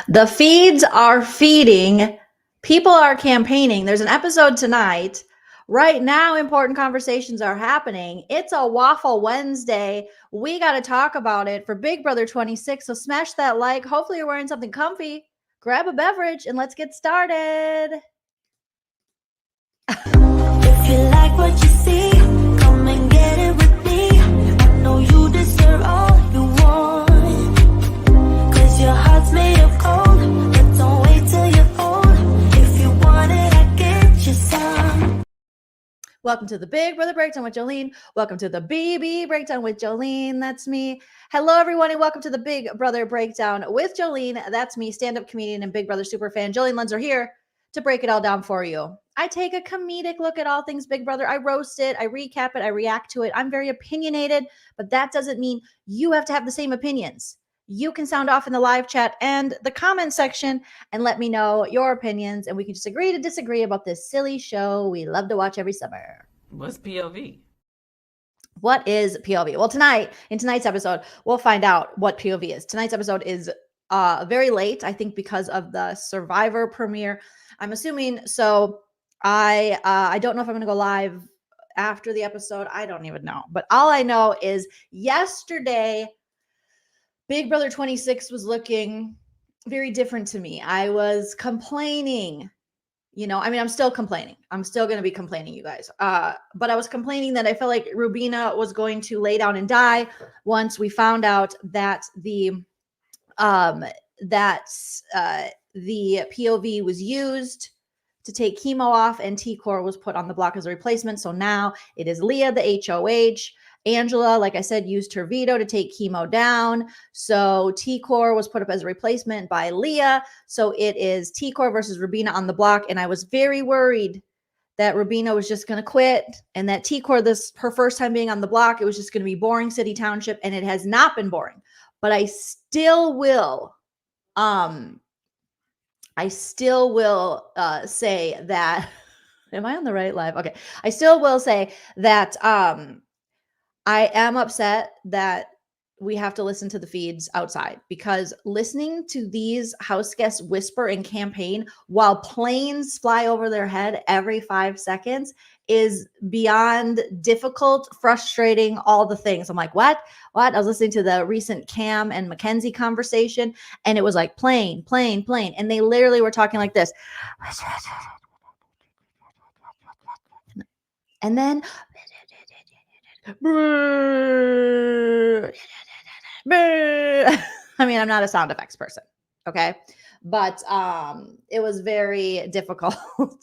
The feeds are feeding. People are campaigning. There's an episode tonight. Right now, important conversations are happening. It's a Waffle Wednesday. We got to talk about it for Big Brother 26. So smash that like. Hopefully you're wearing something comfy. Grab a beverage and let's get started. If you like what you see, come and get it with me. I know you deserve all you want. 'Cause your heart's made of gold, but don't wait till you're old. If you want it, I get you some. Welcome to the Big Brother Breakdown with Joleen. Welcome to the BB Breakdown with Joleen. That's me. Hello, everyone, and welcome to the Big Brother Breakdown with Joleen. That's me, stand-up comedian and Big Brother superfan Joleen Lunzer here to break it all down for you. I take a comedic look at all things Big Brother. I roast it, I recap it, I react to it. I'm very opinionated, but that doesn't mean you have to have the same opinions. You can sound off in the live chat and the comment section and let me know your opinions, and we can just agree to disagree about this silly show we love to watch every summer. What's POV? What is POV? Well, in tonight's episode, we'll find out what POV is. Tonight's episode is very late, I think, because of the Survivor premiere. I'm assuming. So I don't know if I'm going to go live after the episode. I don't even know. But all I know is yesterday, Big Brother 26 was looking very different to me. I was complaining. I'm still complaining. I'm still going to be complaining, you guys. But I was complaining that I felt like Rubina was going to lay down and die once we found out that the POV was used to take chemo off and T-Core was put on the block as a replacement. So now it is Leah, the HOH. Angela, like I said, used her veto to take chemo down. So T-Core was put up as a replacement by Leah. So it is T-Core versus Rubina on the block. And I was very worried that Rubina was just going to quit and that T-Core, her first time being on the block, it was just going to be boring City Township. And it has not been boring. But I still will say that, am I on the right live? Okay. I still will say that I am upset that we have to listen to the feeds outside, because listening to these house guests whisper and campaign while planes fly over their head every 5 seconds is beyond difficult, frustrating, all the things. I'm like, what? I was listening to the recent Cam and Mackenzie conversation, and it was like plane. And they literally were talking like this. And then I mean, I'm not a sound effects person, okay? But it was very difficult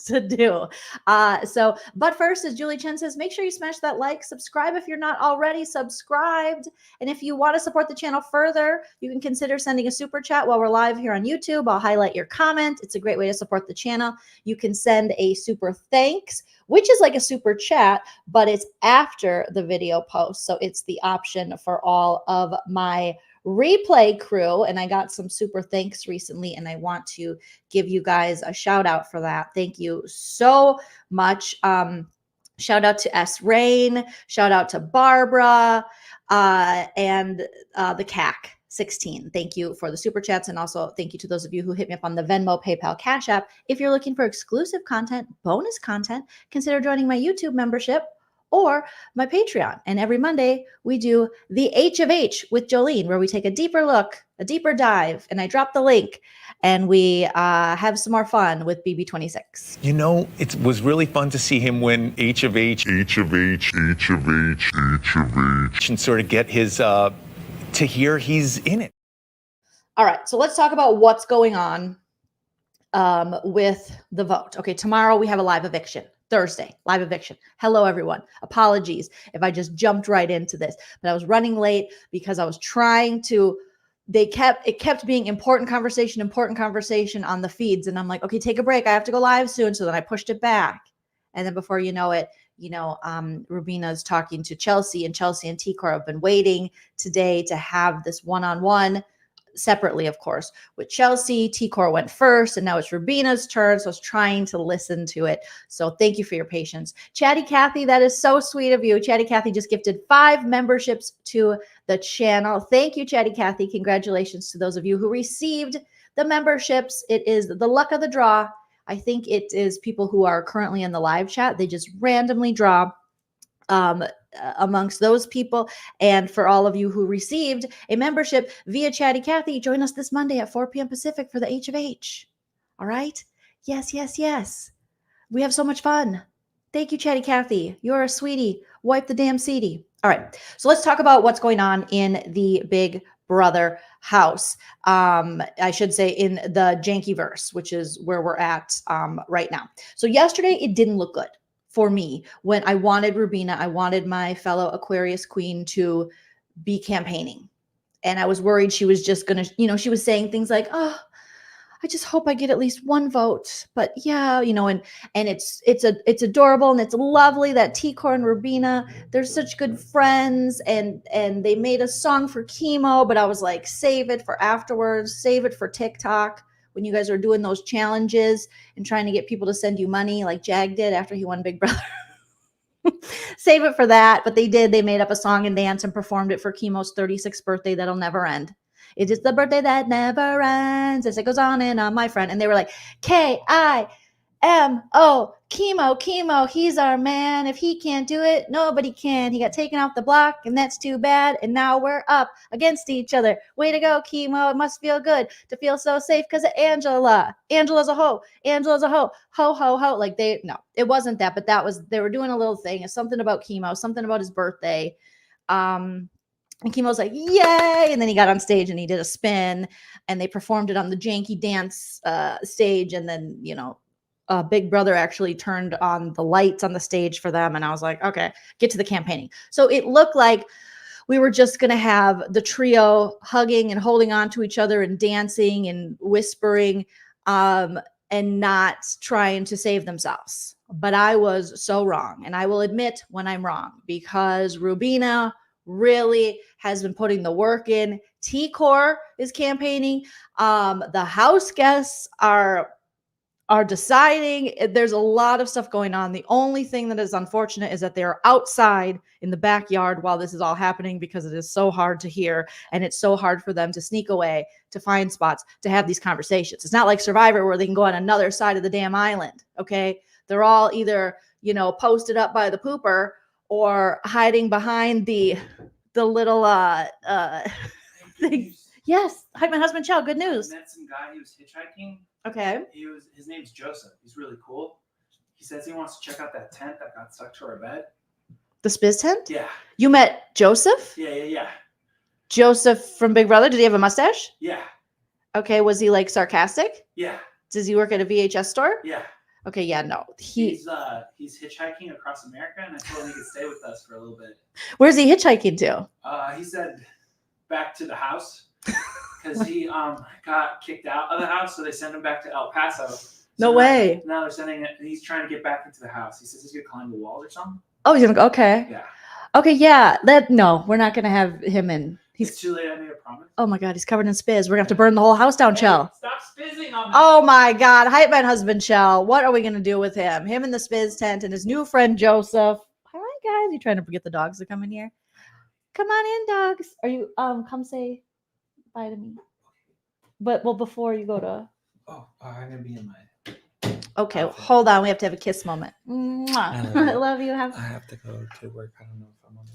to do. But first, as Julie Chen says, make sure you smash that like, subscribe if you're not already subscribed. And if you want to support the channel further, you can consider sending a super chat while we're live here on YouTube. I'll highlight your comment. It's a great way to support the channel. You can send a super thanks, which is like a super chat, but it's after the video post. So it's the option for all of my replay crew. And I got some super thanks recently, and I want to give you guys a shout out for that. Thank you so much. Shout out to S. Rain, shout out to Barbara, and the CAC 16. Thank you for the super chats. And also thank you to those of you who hit me up on the Venmo, PayPal, Cash App. If you're looking for exclusive content, bonus content, consider joining my YouTube membership or my Patreon. And every Monday we do the H of H with Joleen, where we take a deeper look, a deeper dive, and I drop the link and we have some more fun with BB26. You know, it was really fun to see him win H of H, and sort of get his, to hear he's in it. All right, so let's talk about what's going on with the vote. Okay, tomorrow we have a live eviction. Thursday, live eviction. Hello, everyone. Apologies if I just jumped right into this, but I was running late because I was trying to, it kept being important conversation on the feeds. And I'm like, okay, take a break. I have to go live soon. So then I pushed it back. And then before you know it, Rubina's talking to Chelsea, and Chelsea and T-Core have been waiting today to have this one-on-one separately, of course, with Chelsea. T-Core went first, and now it's Rubina's turn. So I was trying to listen to it. So thank you for your patience. Chatty Cathy, that is so sweet of you. Chatty Cathy just gifted 5 memberships to the channel. Thank you, Chatty Cathy. Congratulations to those of you who received the memberships. It is the luck of the draw. I think it is people who are currently in the live chat. They just randomly draw amongst those people. And for all of you who received a membership via Chatty Cathy, join us this Monday at 4 p.m. Pacific for the H of H. All right? Yes, yes, yes. We have so much fun. Thank you, Chatty Cathy. You're a sweetie. Wipe the damn CD. All right. So let's talk about what's going on in the Big Brother house. I should say in the Jankyverse, which is where we're at right now. So yesterday, it didn't look good for me when I wanted Rubina, I wanted my fellow Aquarius queen to be campaigning. And I was worried she was just going to, she was saying things like, oh, I just hope I get at least one vote. But yeah, and it's adorable and it's lovely that T-Core and Rubina, they're such good friends, and they made a song for Chemo, but I was like, save it for afterwards, save it for TikTok. When you guys are doing those challenges and trying to get people to send you money like Jag did after he won Big Brother. Save it for that. But they did. They made up a song and dance and performed it for Chemo's 36th birthday that'll never end. It is the birthday that never ends as it goes on and on, my friend. And they were like, K-I-M-O, Chemo, he's our man. If he can't do it, nobody can. He got taken off the block, and that's too bad. And now we're up against each other. Way to go, Chemo. It must feel good to feel so safe because of Angela. Angela's a hoe. Angela's a hoe. Ho, ho, ho. Like no, it wasn't that, but they were doing a little thing. It's something about Chemo, something about his birthday. And Chemo's like, yay. And then he got on stage and he did a spin, and they performed it on the janky dance stage. And then, Big Brother actually turned on the lights on the stage for them. And I was like, okay, get to the campaigning. So it looked like we were just going to have the trio hugging and holding on to each other and dancing and whispering and not trying to save themselves. But I was so wrong. And I will admit when I'm wrong, because Rubina really has been putting the work in. T-Core is campaigning. The house guests are deciding. There's a lot of stuff going on. The only thing that is unfortunate is that they're outside in the backyard while this is all happening, because it is so hard to hear, and it's so hard for them to sneak away, to find spots, to have these conversations. It's not like Survivor where they can go on another side of the damn island. Okay. They're all either, posted up by the pooper or hiding behind the little thing. Yes. Hi, my husband, Chow. Good news. I met some guy. He was hitchhiking. Okay. His name's Joseph. He's really cool. He says he wants to check out that tent that got stuck to our bed. The Spiz tent? Yeah. You met Joseph? Yeah. Joseph from Big Brother? Did he have a mustache? Yeah. Okay. Was he like sarcastic? Yeah. Does he work at a VHS store? Yeah. Okay, yeah, no. He's hitchhiking across America, and I told him he could stay with us for a little bit. Where's he hitchhiking to? He said back to the house, because he got kicked out of the house, so they sent him back to El Paso. No way. Now they're sending it. He's trying to get back into the house. He says he's gonna climb the walls or something. Oh, he's gonna go. Okay. Yeah. Okay, yeah. No, we're not gonna have him in. It's too late. I made a promise. Oh my God, he's covered in spiz. We're gonna have to burn the whole house down, Chell. Stop spizzing on me. Oh my God, hype man husband Chell. What are we gonna do with him? Him in the spiz tent and his new friend Joseph. Hi guys, you trying to get the dogs to come in here? Come on in, dogs. Are you come say bye to me? But before you go to. Oh, I'm gonna be in my. Okay, hold on. We have to have a kiss moment. Mwah. I love you. I have to go to work. I don't know if I'm on.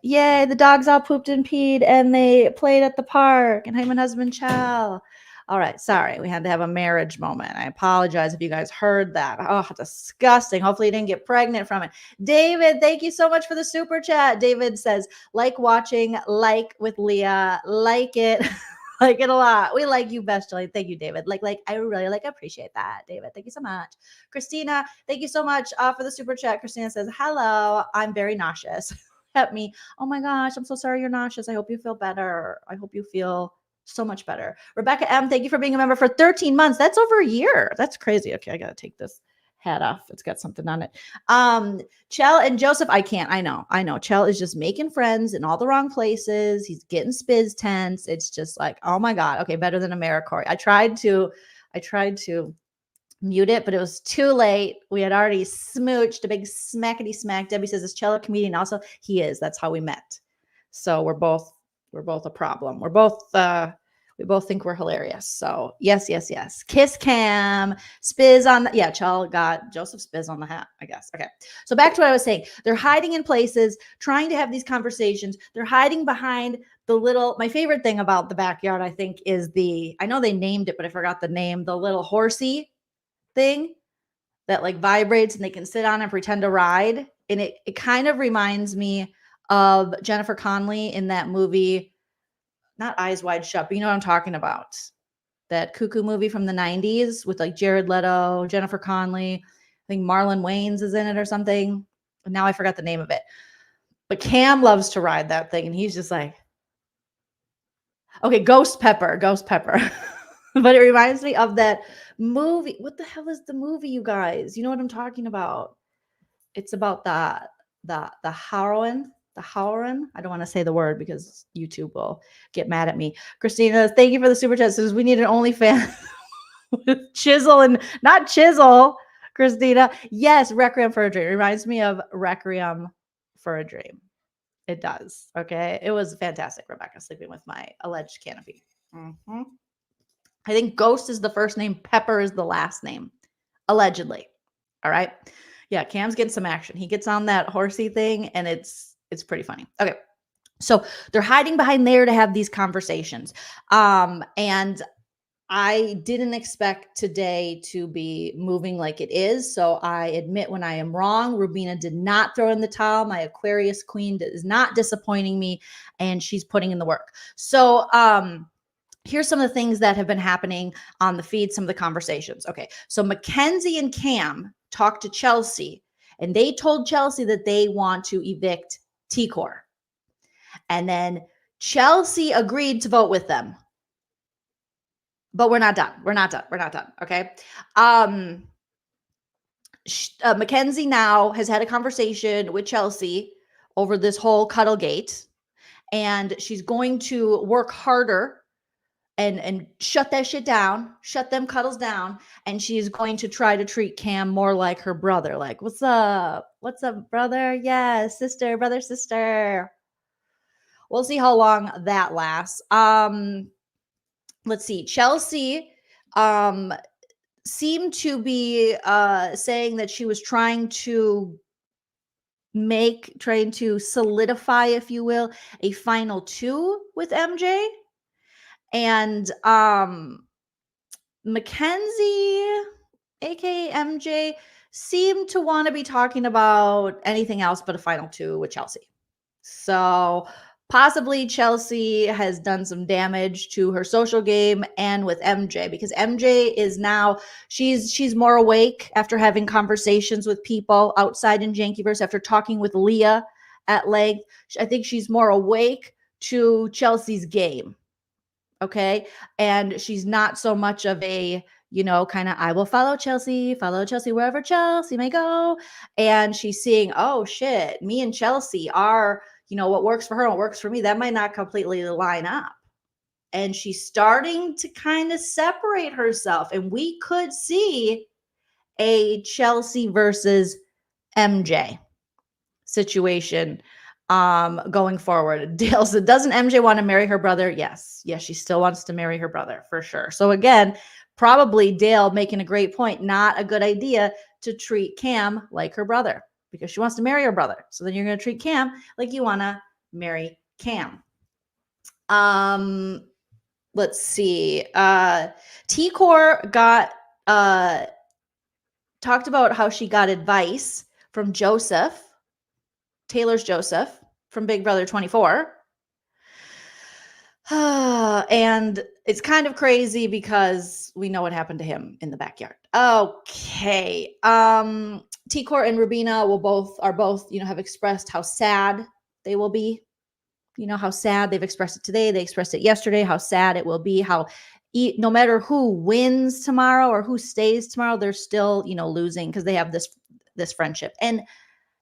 Yay, the dogs all pooped and peed and they played at the park. And I'm and husband Chow. All right, sorry. We had to have a marriage moment. I apologize if you guys heard that. Oh, disgusting. Hopefully you didn't get pregnant from it. David, thank you so much for the super chat. David says, like watching, like with Leah, like it. Like it a lot. We like you best, Joleen. Thank you, David. I really appreciate that, David. Thank you so much. Christina, thank you so much for the super chat. Christina says, hello, I'm very nauseous. At me. Oh my gosh, I'm so sorry you're nauseous. I hope you feel better. I hope you feel So much better. Rebecca M, thank you for being a member for 13 months. That's over a year. That's crazy. Okay, I got to take this hat off. It's got something on it. Chell and Joseph, I can't. I know. Chell is just making friends in all the wrong places. He's getting spiz tense. It's just like, oh my God. Okay, better than AmeriCorey. I tried to mute it, but it was too late. We had already smooched a big smackety smack. Debbie says, is Chell a comedian also? He is. That's how we met. So we're both a problem. We both think we're hilarious. So yes. Kiss Cam, spiz on the, Chell got Joseph spiz on the hat, I guess. Okay. So back to what I was saying. They're hiding in places, trying to have these conversations. They're hiding behind my favorite thing about the backyard, I think, is I know they named it, but I forgot the name, the little horsey thing that like vibrates and they can sit on and pretend to ride. And it kind of reminds me of Jennifer Connelly in that movie, not Eyes Wide Shut, but you know what I'm talking about. That cuckoo movie from the 90s with like Jared Leto, Jennifer Connelly. I think Marlon Wayans is in it or something. And now I forgot the name of it. But Cam loves to ride that thing. And he's just like, okay, Ghost Pepper. But it reminds me of that movie. What the hell is the movie, you guys? You know what I'm talking about? It's about the heroine. The heroine. I don't want to say the word because YouTube will get mad at me. Christina, thank you for the super chat. Says we need an OnlyFans with chisel and not chisel. Christina, yes, Requiem for a Dream. It reminds me of Requiem for a Dream. It does. Okay, it was fantastic. Rebecca sleeping with my alleged canopy. Mm-hmm. I think Ghost is the first name. Pepper is the last name, allegedly. All right. Yeah, Cam's getting some action. He gets on that horsey thing, and it's pretty funny. Okay, so they're hiding behind there to have these conversations. And I didn't expect today to be moving like it is. So I admit when I am wrong. Rubina did not throw in the towel. My Aquarius queen is not disappointing me, and she's putting in the work. So, here's some of the things that have been happening on the feed, some of the conversations. Okay, so Mackenzie and Cam talked to Chelsea, and they told Chelsea that they want to evict T-Core. And then Chelsea agreed to vote with them. But we're not done. Okay. Mackenzie now has had a conversation with Chelsea over this whole Cuddlegate, and she's going to work harder and shut that shit down, shut them cuddles down. And she's going to try to treat Cam more like her brother. Like, what's up? What's up, brother? Yeah, sister, brother, sister. We'll see how long that lasts. Let's see. Chelsea seemed to be saying that she was trying to solidify, if you will, a final two with MJ. And Mackenzie, aka MJ, seemed to want to be talking about anything else but a final two with Chelsea. So possibly Chelsea has done some damage to her social game and with MJ, because MJ is now, she's more awake after having conversations with people outside in Jankyverse, after talking with Leah at length. I think she's more awake to Chelsea's game. Okay. And she's not so much of a, kind of, I will follow Chelsea wherever Chelsea may go. And she's seeing, oh shit, me and Chelsea are, what works for her and what works for me, that might not completely line up. And she's starting to kind of separate herself. And we could see a Chelsea versus MJ situation going forward. Dale said, doesn't MJ want to marry her brother? Yes, she still wants to marry her brother for sure. So again, probably Dale making a great point. Not a good idea to treat Cam like her brother, because she wants to marry her brother. So then you're going to treat Cam like you want to marry Cam. Let's see. T-Core got talked about how she got advice from Joseph, Taylor's Joseph, from Big Brother 24. And it's kind of crazy because we know what happened to him in the backyard. Okay. T-Core and Rubina are both, have expressed how sad they will be, you know, how sad they've expressed it today. They expressed it yesterday, how sad it will be, how no matter who wins tomorrow or who stays tomorrow, they're still, you know, losing because they have this friendship. And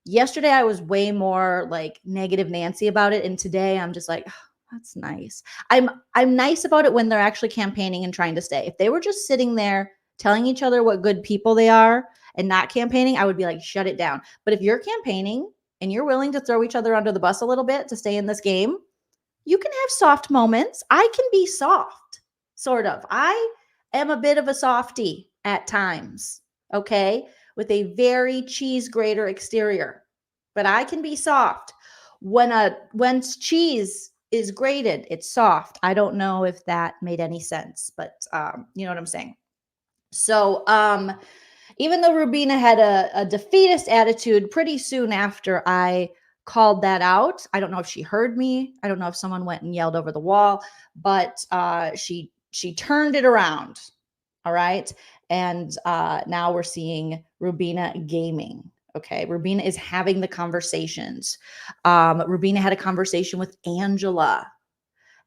yesterday I was way more like negative Nancy about it. And today I'm just like, oh, that's nice. I'm nice about it when they're actually campaigning and trying to stay. If they were just sitting there telling each other what good people they are and not campaigning, I would be like, shut it down. But if you're campaigning and you're willing to throw each other under the bus a little bit to stay in this game, you can have soft moments. I can be soft, sort of. I am a bit of a softie at times, okay, with a very cheese grater exterior, but I can be soft. When cheese is grated, it's soft. I don't know if that made any sense, but you know what I'm saying. So even though Rubina had a defeatist attitude pretty soon after I called that out, I don't know if she heard me. I don't know if someone went and yelled over the wall, but she turned it around. All right. And now we're seeing Rubina gaming. Okay. Rubina is having the conversations. Rubina had a conversation with Angela.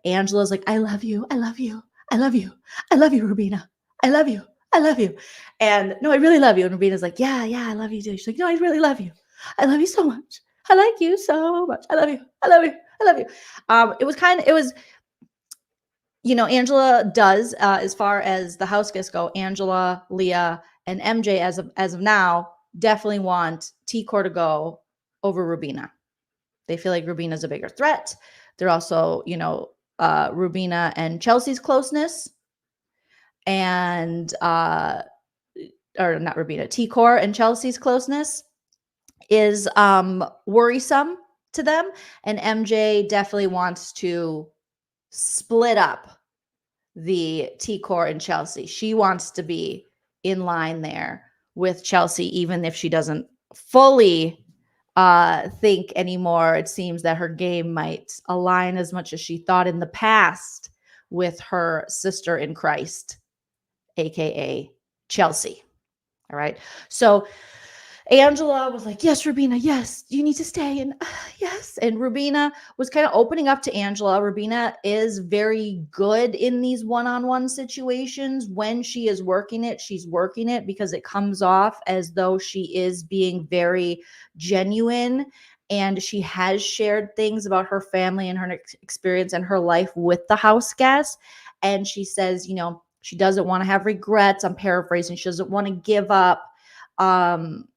Angela's like, I love you. I love you. I love you. I love you, Rubina. I love you. I love you. And no, I really love you. And Rubina's like, yeah, I love you too. She's like, no, I really love you. I love you so much. I like you so much. I love you. I love you. I love you. It was, you know, Angela does, as far as the house guests go, Angela, Leah, and MJ as of now definitely want T-Core to go over Rubina. They feel like Rubina's a bigger threat. They're also, you know, Rubina and Chelsea's closeness, and or not Rubina, T-Core and Chelsea's closeness is worrisome to them, and MJ definitely wants to split up the T-Core and Chelsea. She wants to be in line there with Chelsea, even if she doesn't fully think anymore. It seems that her game might align as much as she thought in the past with her sister in Christ, aka Chelsea. All right. So Angela was like, yes, Rubina, yes, you need to stay. And yes. And Rubina was kind of opening up to Angela. Rubina is very good in these one-on-one situations. When she is working it, she's working it because it comes off as though she is being very genuine. And she has shared things about her family and her experience and her life with the house guests. And she says, you know, she doesn't want to have regrets. I'm paraphrasing. She doesn't want to give up.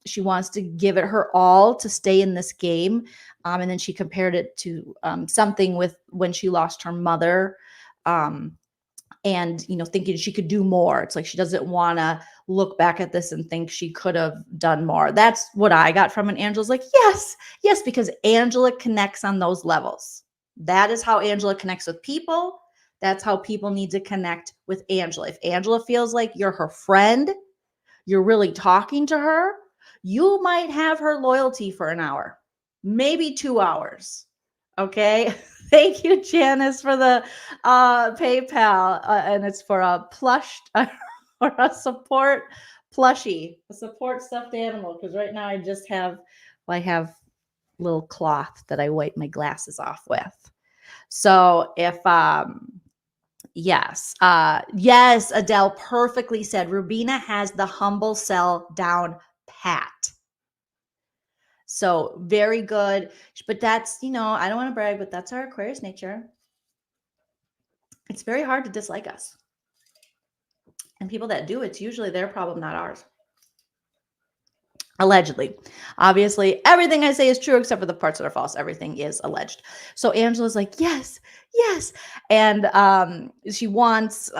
She wants to give it her all to stay in this game. And then she compared it to something with when she lost her mother, and, you know, thinking she could do more. It's like she doesn't want to look back at this and think she could have done more. That's what I got from it. Angela's like, yes, because Angela connects on those levels. That is how Angela connects with people. That's how people need to connect with Angela. If Angela feels like you're her friend, you're really talking to her, you might have her loyalty for an hour, maybe 2 hours. Okay. Thank you, Janice, for the PayPal. And it's for a plush or a support plushie, a support stuffed animal. Because right now I have little cloth that I wipe my glasses off with. So if yes. Yes, Adele perfectly said. Rubina has the humble sell down pat. So very good. But that's, you know, I don't want to brag, but that's our Aquarius nature. It's very hard to dislike us. And people that do, it's usually their problem, not ours. Allegedly. Obviously, everything I say is true except for the parts that are false. Everything is alleged. So Angela's like, yes. And she wants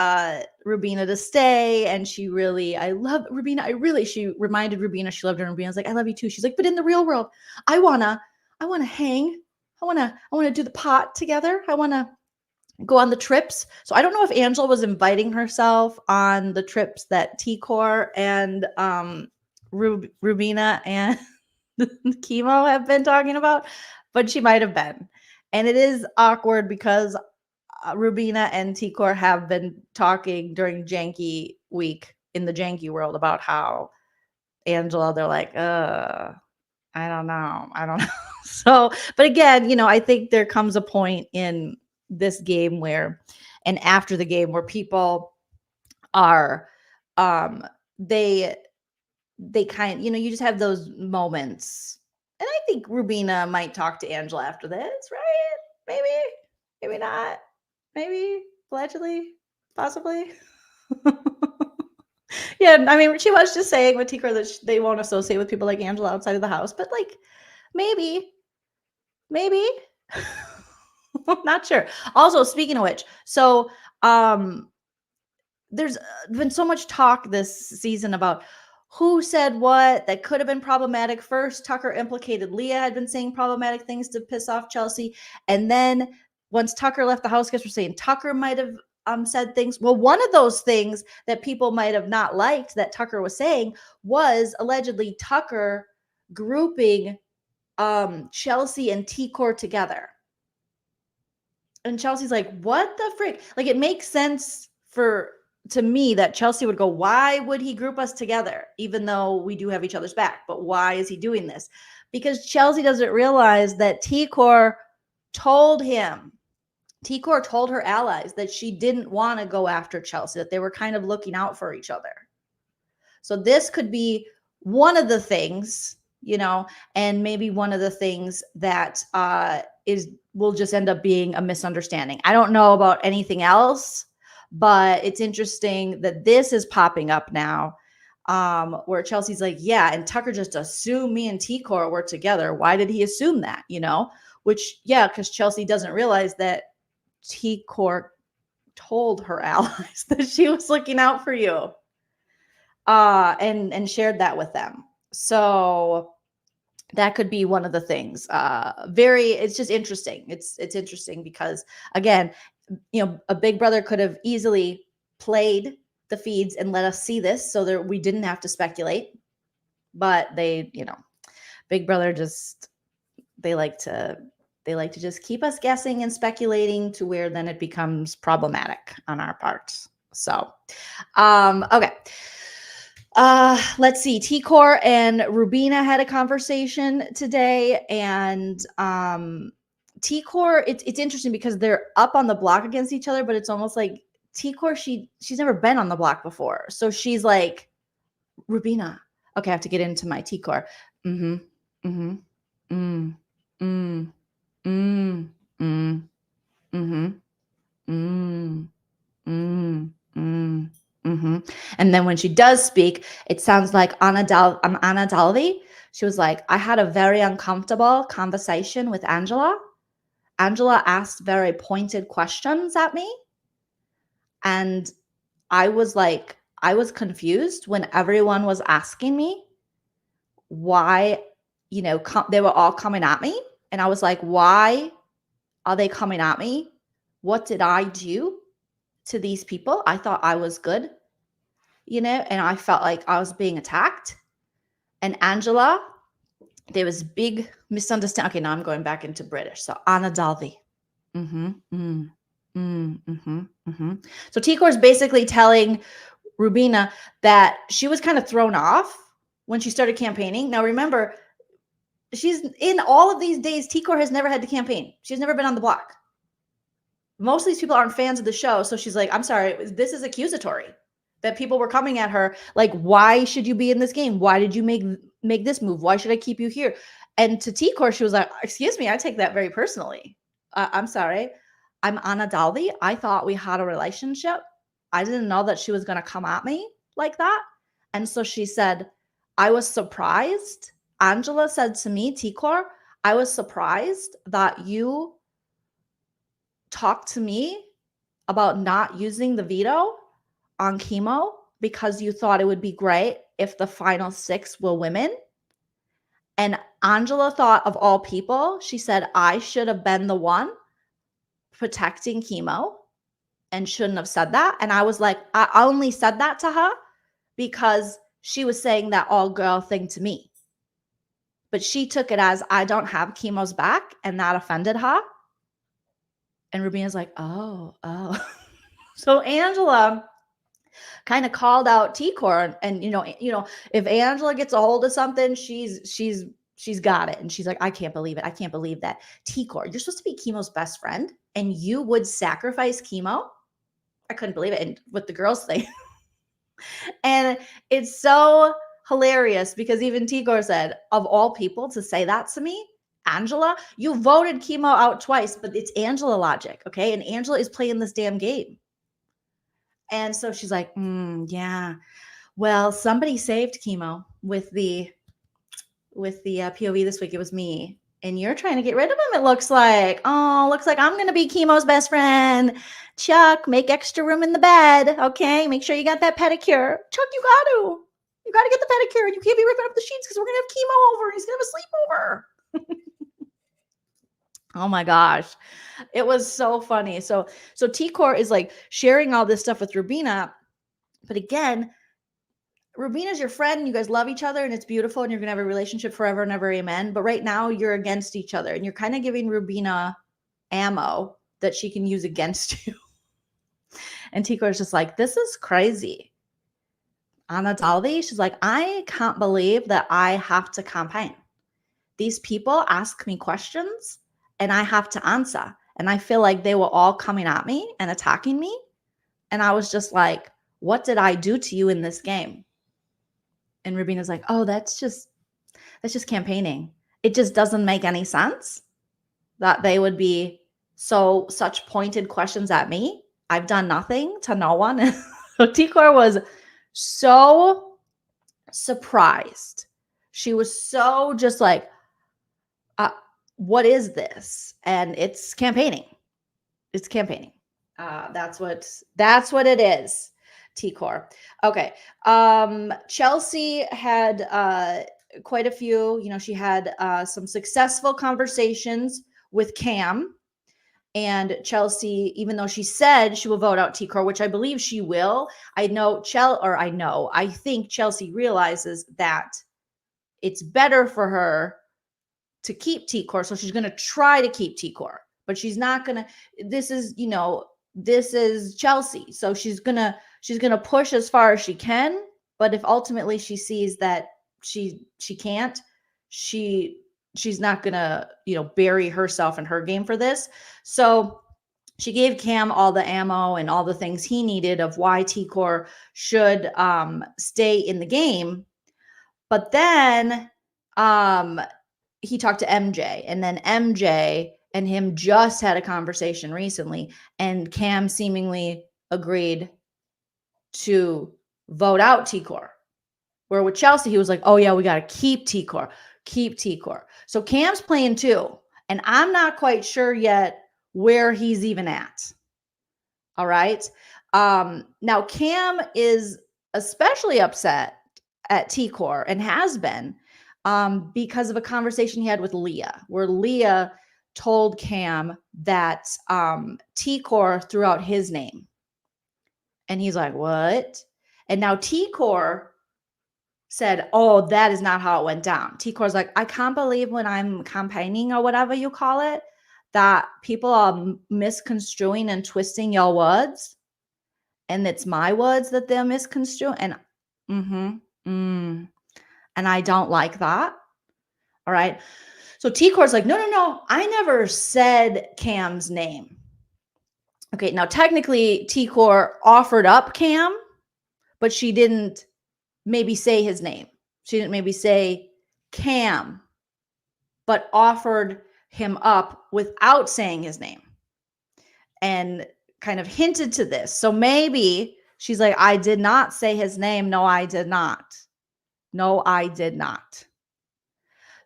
Rubina to stay. And she really, I love Rubina. She reminded Rubina she loved her. And Rubina's like, I love you too. She's like, but in the real world, I wanna hang. I wanna do the pot together. I wanna go on the trips. So I don't know if Angela was inviting herself on the trips that T-Core and Rubina and Chemo have been talking about, but she might have been. And it is awkward because Rubina and T-Core have been talking during Janky Week in the Janky world about how Angela, they're like, I don't know. So, but again, I think there comes a point in this game where, and after the game, where people are, they kind, you just have those moments. And I think Rubina might talk to Angela after this, right? Maybe not. Maybe, allegedly, possibly. Yeah, I mean, she was just saying with Tikor that they won't associate with people like Angela outside of the house, but like, maybe. Not sure. Also, speaking of which, so there's been so much talk this season about who said what that could have been problematic. First, Tucker implicated Leah had been saying problematic things to piss off Chelsea. And then once Tucker left the house, guys were saying Tucker might have said things. Well, one of those things that people might have not liked that Tucker was saying was allegedly Tucker grouping Chelsea and T-Core together. And Chelsea's like, what the frick? Like, it makes sense to me that Chelsea would go, why would he group us together? Even though we do have each other's back, but why is he doing this? Because Chelsea doesn't realize that T-Core told her allies that she didn't want to go after Chelsea, that they were kind of looking out for each other. So this could be one of the things, and maybe one of the things that will just end up being a misunderstanding. I don't know about anything else, but it's interesting that this is popping up now, where Chelsea's like, yeah, and Tucker just assumed me and T-Core were together. Why did he assume that, Which, yeah, because Chelsea doesn't realize that T-Core told her allies that she was looking out for you, and shared that with them. So that could be one of the things. It's just interesting. It's interesting because, again, a big brother could have easily played the feeds and let us see this so that we didn't have to speculate. But they, big brother they like to just keep us guessing and speculating to where then it becomes problematic on our part. So, okay. Let's see. T-Core and Rubina had a conversation today, and T-Core, it's interesting because they're up on the block against each other, but it's almost like T-Core, she's never been on the block before. So she's like, Rubina, okay, I have to get into my T-Core. Mm-hmm. Mm-hmm. Mm. Mm. Mm. Mm. Mm-hmm. Mm. Mm. Mm. Mm-hmm. And then when she does speak, it sounds like Anna Dalvi. She was like, I had a very uncomfortable conversation with Angela. Angela asked very pointed questions at me. And I was confused when everyone was asking me why, they were all coming at me. And I was like, why are they coming at me? What did I do to these people? I thought I was good, and I felt like I was being attacked. And Angela, there was big misunderstanding. Okay, now I'm going back into British. So Anna Dalvi. Mm-hmm. Mm. Mm. Mm-hmm. Mm-hmm. So T-Core is basically telling Rubina that she was kind of thrown off when she started campaigning. Now remember, she's in all of these days, T-Core has never had to campaign. She's never been on the block. Most of these people aren't fans of the show. So she's like, I'm sorry, this is accusatory. That people were coming at her like, why should you be in this game? Why did you make this move? Why should I keep you here? And to T-Core, she was like, excuse me, I take that very personally. I'm sorry. I'm Anna Dalvi. I thought we had a relationship. I didn't know that she was going to come at me like that. And so she said, I was surprised. Angela said to me, T-Core, I was surprised that you talked to me about not using the veto on chemo because you thought it would be great if the final 6 were women. And Angela thought, of all people, she said, I should have been the one protecting chemo and shouldn't have said that. And I was like, I only said that to her because she was saying that all girl thing to me. But she took it as I don't have chemo's back, and that offended her. And Rubina's like, oh. So Angela kind of called out T-Core, and if Angela gets a hold of something, she's She's got it. And she's like, I can't believe it. I can't believe that. T-Core, you're supposed to be Chemo's best friend and you would sacrifice Chemo? I couldn't believe it. And with the girls thing. And it's so hilarious because even T-Core said, of all people to say that to me, Angela, you voted Chemo out twice, but it's Angela logic. Okay. And Angela is playing this damn game. And so she's like, yeah, well, somebody saved Chemo with the POV this week. It was me. And you're trying to get rid of him, it looks like. Oh, looks like I'm going to be Chemo's best friend. Chuck, make extra room in the bed, okay? Make sure you got that pedicure. Chuck, you got to. You got to get the pedicure. You can't be ripping up the sheets because we're going to have Chemo over. He's going to have a sleepover. Oh my gosh. It was so funny. So T-Core is like sharing all this stuff with Rubina. But again, Rubina's your friend and you guys love each other and it's beautiful and you're going to have a relationship forever and ever, amen. But right now you're against each other and you're kind of giving Rubina ammo that she can use against you. And T-Core is just like, this is crazy. Anna Dalvi, she's like, I can't believe that I have to campaign. These people ask me questions and I have to answer. And I feel like they were all coming at me and attacking me. And I was just like, what did I do to you in this game? And Rubina's like, oh, that's just campaigning. It just doesn't make any sense that they would be such pointed questions at me. I've done nothing to no one. T-Core was so surprised. She was so just like, what is this? And it's campaigning. It's campaigning. That's what it is. T-Core. Okay. Chelsea had quite a few, she had some successful conversations with Cam. And Chelsea, even though she said she will vote out T-Core, which I believe she will, I think Chelsea realizes that it's better for her to keep T-Core. So she's going to try to keep T-Core, but she's not going to, this is Chelsea. So she's going to push as far as she can. But if ultimately she sees that she can't, she's not going to, bury herself in her game for this. So she gave Cam all the ammo and all the things he needed of why T-Core should stay in the game. But then he talked to MJ, and then MJ and him just had a conversation recently, and Cam seemingly agreed to vote out T-Core. Where with Chelsea, he was like, oh yeah, we got to keep T-Core. So Cam's playing too, and I'm not quite sure yet where he's even at. All right. Now Cam is especially upset at T-Core and has been because of a conversation he had with Leah, where Leah told Cam that T-Core threw out his name. And he's like, what? And now T-Core said, oh, that is not how it went down. T-Core's like, I can't believe when I'm campaigning or whatever you call it, that people are misconstruing and twisting your words. And it's my words that they're misconstruing. And and I don't like that. All right. So T-Core's like, no, I never said Cam's name. Okay. Now, technically, T-Core offered up Cam, but she didn't maybe say his name. She didn't maybe say Cam, but offered him up without saying his name and kind of hinted to this. So maybe she's like, I did not say his name. No, I did not.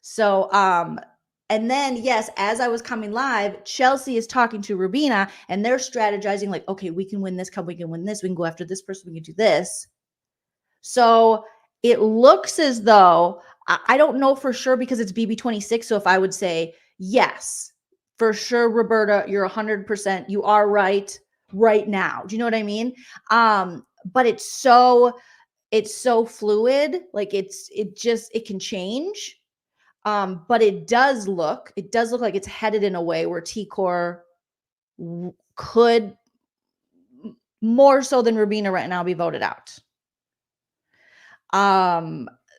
So, and then, yes, as I was coming live, Chelsea is talking to Rubina and they're strategizing like, okay, we can win this cup. We can win this. We can go after this person. We can do this. So it looks as though, I don't know for sure because it's BB26. So if I would say, yes, for sure, Roberta, you're 100%. You are right now. Do you know what I mean? But it's so fluid. Like it can change. But it does look like it's headed in a way where T-Core could more so than Rubina right now be voted out.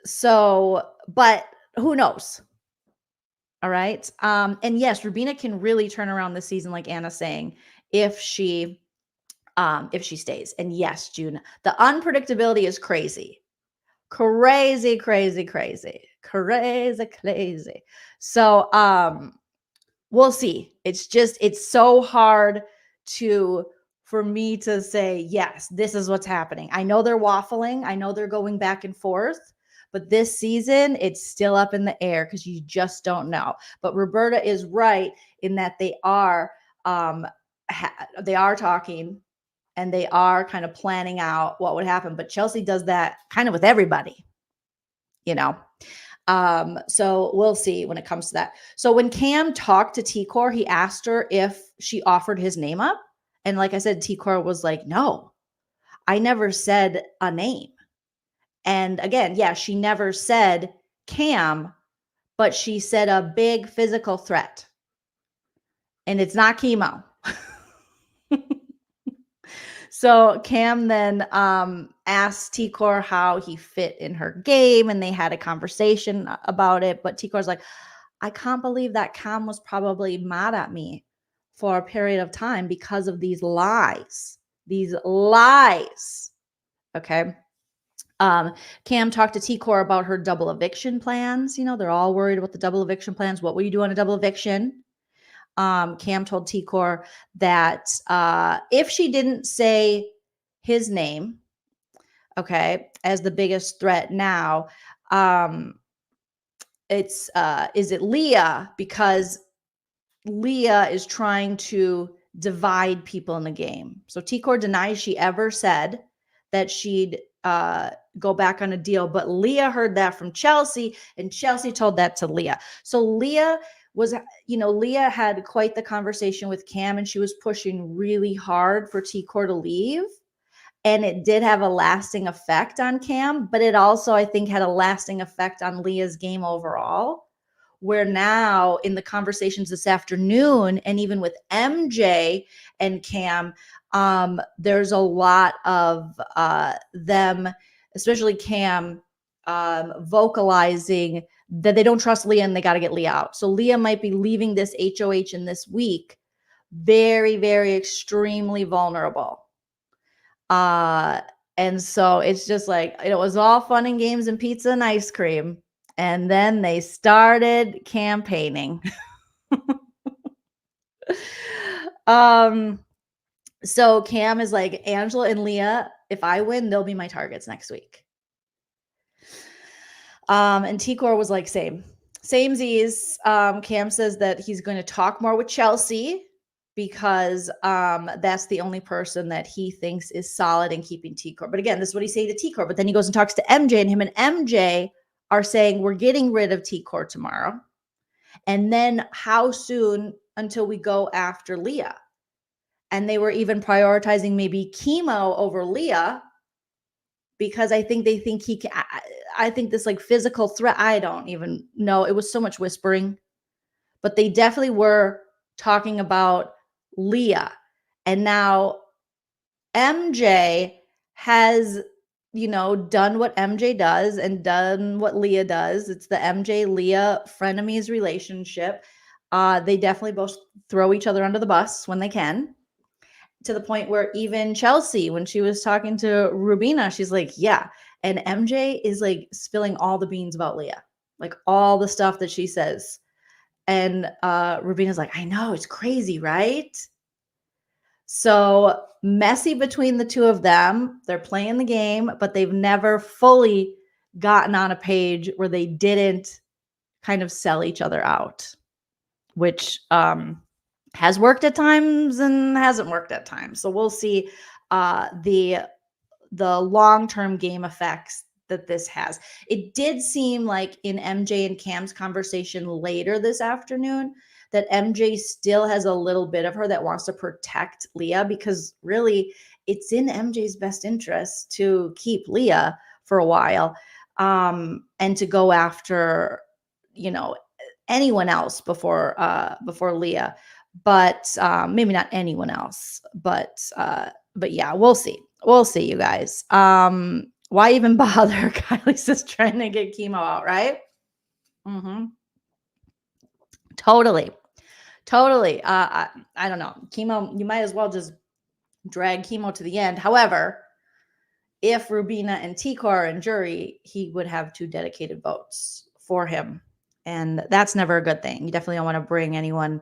So, but who knows? All right. And yes, Rubina can really turn around this season, like Anna's saying, if she stays. And yes, June, the unpredictability is crazy. Crazy, crazy, crazy. Crazy, crazy. So we'll see. It's so hard for me to say, yes, this is what's happening. I know they're waffling. I know they're going back and forth, but this season it's still up in the air because you just don't know. But Roberta is right in that they are talking and they are kind of planning out what would happen. But Chelsea does that kind of with everybody, you know. So we'll see when it comes to that. So when Cam talked to T-Core, he asked her if she offered his name up. And like I said, T-Core was like, no, I never said a name. And again, yeah, she never said Cam, but she said a big physical threat. And it's not chemo. So Cam then asked T-Core how he fit in her game, and they had a conversation about it. But T-Core's like, I can't believe that Cam was probably mad at me for a period of time because of these lies. These lies. Okay. Cam talked to T-Core about her double eviction plans. You know, they're all worried about the double eviction plans. What will you do on a double eviction? Cam told T-Core that if she didn't say his name, okay, as the biggest threat now, is it Leah? Because Leah is trying to divide people in the game. So T-Core denies she ever said that she'd go back on a deal, but Leah heard that from Chelsea, and Chelsea told that to Leah. So Leah had quite the conversation with Cam, and she was pushing really hard for T-Core to leave. And it did have a lasting effect on Cam, but it also, I think, had a lasting effect on Leah's game overall, where now in the conversations this afternoon, and even with MJ and Cam, there's a lot of them, especially Cam, vocalizing that they don't trust Leah and they got to get Leah out. So Leah might be leaving this HOH in this week very, very extremely vulnerable. And so it's just like, it was all fun and games and pizza and ice cream. And then they started campaigning. So Cam is like, Angela and Leah, if I win, they'll be my targets next week. And T-Core was like, samesies. Cam says that he's going to talk more with Chelsea because that's the only person that he thinks is solid in keeping T-Core. But again, this is what he's saying to T-Core. But then he goes and talks to MJ, and him and MJ are saying, we're getting rid of T-Core tomorrow. And then how soon until we go after Leah? And they were even prioritizing maybe chemo over Leah because I think they think he can. I think this like physical threat, I don't even know. It was so much whispering, but they definitely were talking about Leah. And now MJ has, done what MJ does and done what Leah does. It's the MJ-Leah frenemies relationship. They definitely both throw each other under the bus when they can, to the point where even Chelsea, when she was talking to Rubina, she's like, yeah. And MJ is like spilling all the beans about Leah, like all the stuff that she says. And Rubina's like, I know, it's crazy, right? So messy between the two of them. They're playing the game, but they've never fully gotten on a page where they didn't kind of sell each other out, which has worked at times and hasn't worked at times. So we'll see the long-term game effects that this has. It did seem like in MJ and Cam's conversation later this afternoon that MJ still has a little bit of her that wants to protect Leah, because really it's in MJ's best interest to keep Leah for a while, and to go after, anyone else before Leah, but maybe not anyone else, but yeah, we'll see, you guys. Why even bother? Kylie says trying to get chemo out, right? Totally. I don't know. Chemo, you might as well just drag Chemo to the end. However, if Rubina and Tikor are in jury, he would have 2 dedicated votes for him. And that's never a good thing. You definitely don't want to bring anyone.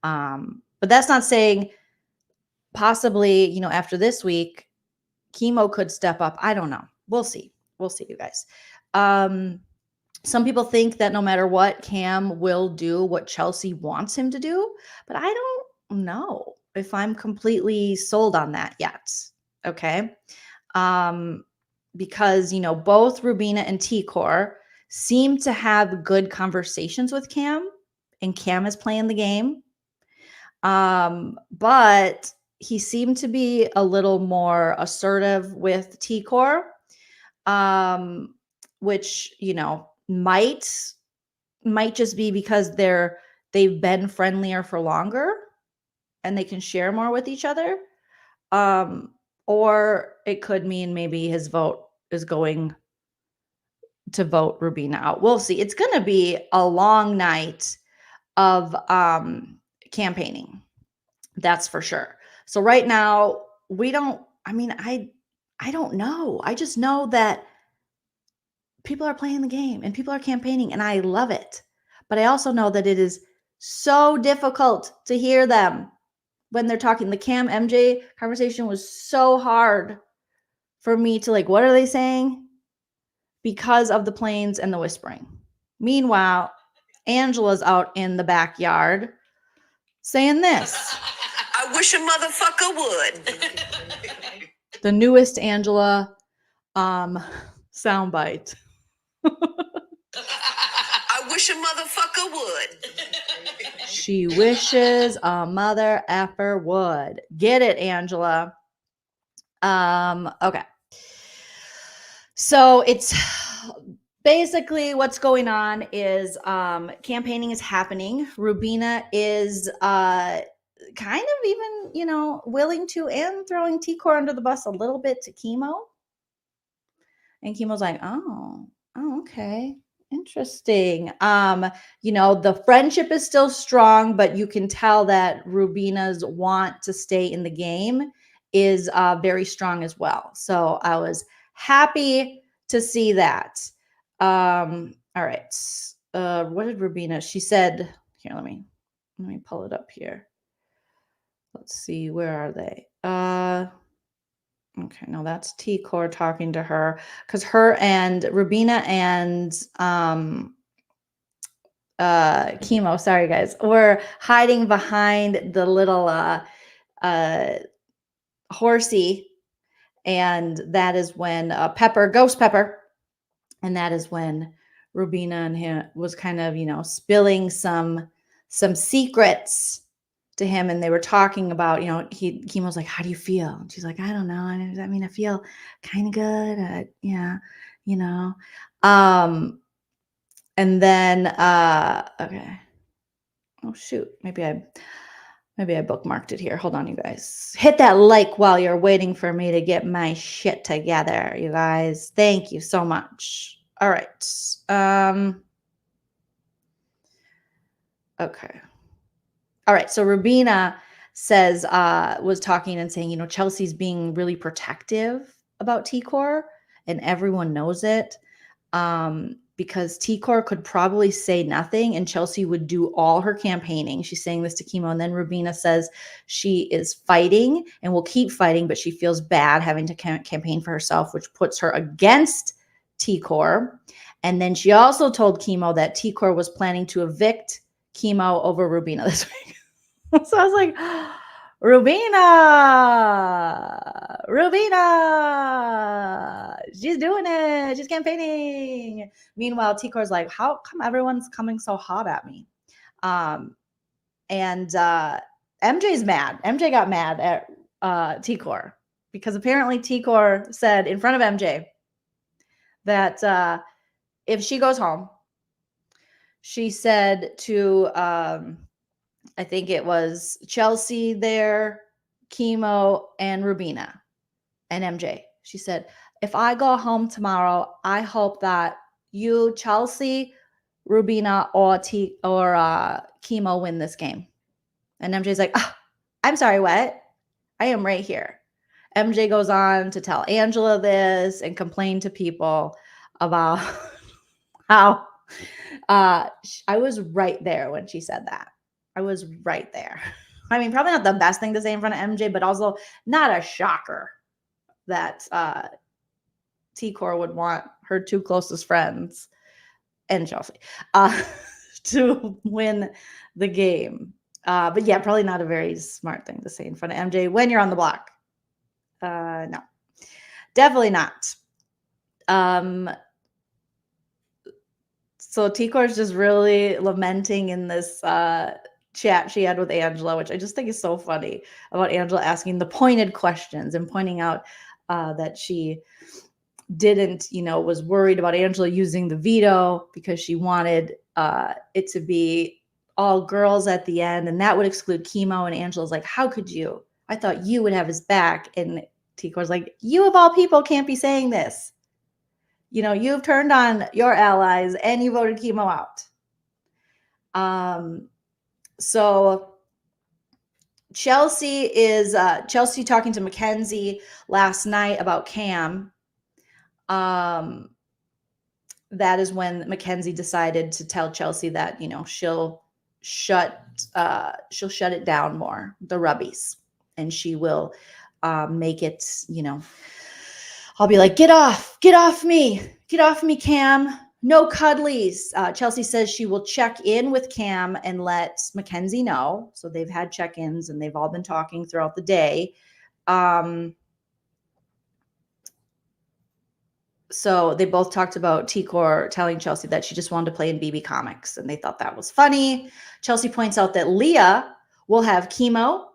But that's not saying possibly, after this week, Chemo could step up. I don't know. We'll see. We'll see, you guys. Some people think that no matter what, Cam will do what Chelsea wants him to do, but I don't know if I'm completely sold on that yet. Okay. Because, both Rubina and Tikor seem to have good conversations with Cam, and Cam is playing the game. But he seemed to be a little more assertive with Tikor, which, might just be because they've been friendlier for longer and they can share more with each other. Or it could mean maybe his vote is going to vote Rubina out. We'll see. It's going to be a long night of campaigning. That's for sure. So right now, I don't know. I just know that people are playing the game and people are campaigning, and I love it. But I also know that it is so difficult to hear them when they're talking. The Cam MJ conversation was so hard for me to what are they saying? Because of the planes and the whispering. Meanwhile, Angela's out in the backyard saying this. I wish a motherfucker would. The newest Angela soundbite. I wish a motherfucker would. She wishes a mother effer would. Get it, Angela. Okay. So it's basically what's going on is campaigning is happening. Rubina is kind of even, willing to and throwing Tikor under the bus a little bit to Chemo. And Chemo's like, oh, okay. Interesting. The friendship is still strong, but you can tell that Rubina's want to stay in the game is very strong as well. So I was happy to see that. All right. What did Rubina? She said, here, let me pull it up here. Let's see, where are they? Okay, no, that's Tikor talking to her, because her and Rubina and Chemo, sorry guys, were hiding behind the little horsey, and that is when Ghost Pepper, and that is when Rubina and him was kind of spilling some secrets to him, and they were talking about, Chemo's like, how do you feel? And she's like, I don't know. I feel kind of good. Yeah, and then, okay. Oh shoot. Maybe I bookmarked it here. Hold on, you guys. Hit that like while you're waiting for me to get my shit together, you guys. Thank you so much. All right. Okay. All right, so Rubina says, was talking and saying, Chelsea's being really protective about Tikor, and everyone knows it, because Tikor could probably say nothing and Chelsea would do all her campaigning. She's saying this to Chemo, and then Rubina says she is fighting and will keep fighting, but she feels bad having to campaign for herself, which puts her against Tikor. And then she also told Chemo that Tikor was planning to evict Chemo over Rubina this week. So I was like, Rubina, she's doing it. She's campaigning. Meanwhile, Tikor's like, how come everyone's coming so hot at me? And MJ's mad. MJ got mad at Tikor because apparently Tikor said in front of MJ that if she goes home, she said to I think it was Chelsea there, Chemo, and Rubina, and MJ. She said, if I go home tomorrow, I hope that you, Chelsea, Rubina or Chemo win this game. And MJ's like, oh, I'm sorry, what? I am right here. MJ goes on to tell Angela this and complain to people about how I was right there when she said that. I was right there. I mean, probably not the best thing to say in front of MJ, but also not a shocker that T-Core would want her two closest friends and Chelsea to win the game. But yeah, probably not a very smart thing to say in front of MJ when you're on the block. No, definitely not. So T-Core is just really lamenting in this chat she had with Angela, which I just think is so funny, about Angela asking the pointed questions and pointing out that she didn't, was worried about Angela using the veto because she wanted it to be all girls at the end, and that would exclude Chemo. And Angela's like, how could you? I thought you would have his back. And T-Core's like, you of all people can't be saying this. You've turned on your allies and you voted Chemo out. So Chelsea is Chelsea talking to Mackenzie last night about Cam. That is when Mackenzie decided to tell Chelsea that, she'll shut it down more, the rubbies, and she will make it, I'll be like, get off me, Cam. No cuddlies. Chelsea says she will check in with Cam and let Mackenzie know. So they've had check-ins and they've all been talking throughout the day. So they both talked about T-Core telling Chelsea that she just wanted to play in BB Comics, and they thought that was funny. Chelsea points out that Leah will have Chemo,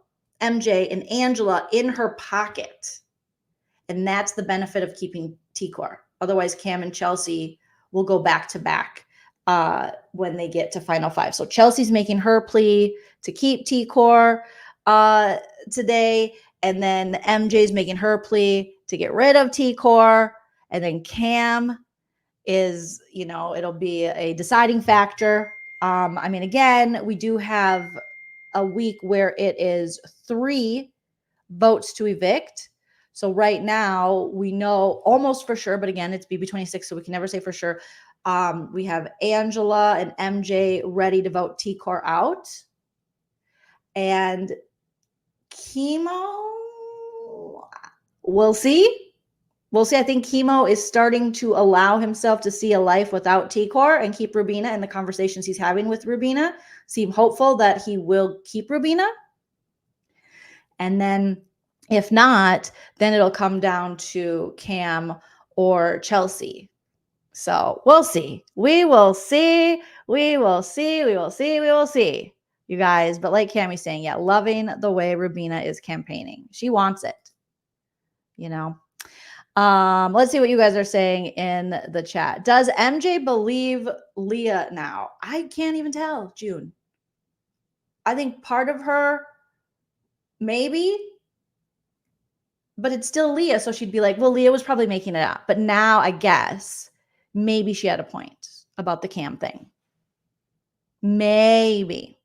MJ, and Angela in her pocket. And that's the benefit of keeping T-Core. Otherwise, Cam and Chelsea will go back to back when they get to Final Five. So Chelsea's making her plea to keep T-Core today. And then MJ's making her plea to get rid of T-Core. And then Cam is, it'll be a deciding factor. Again, we do have a week where it is 3 votes to evict. So right now we know almost for sure, but again, it's BB26, so we can never say for sure. We have Angela and MJ ready to vote T-Core out. And Chemo, we'll see. We'll see. I think Chemo is starting to allow himself to see a life without T-Core and keep Rubina, and the conversations he's having with Rubina seem hopeful that he will keep Rubina. And then if not, then it'll come down to Cam or Chelsea. So we'll see. We will see. We will see. We will see. We will see, you guys. But like Cammie's saying, yeah, loving the way Rubina is campaigning. She wants it, Let's see what you guys are saying in the chat. Does MJ believe Leah now? I can't even tell, June. I think part of her, maybe, but it's still Leah. So she'd be like, well, Leah was probably making it up. But now I guess maybe she had a point about the Cam thing. Maybe.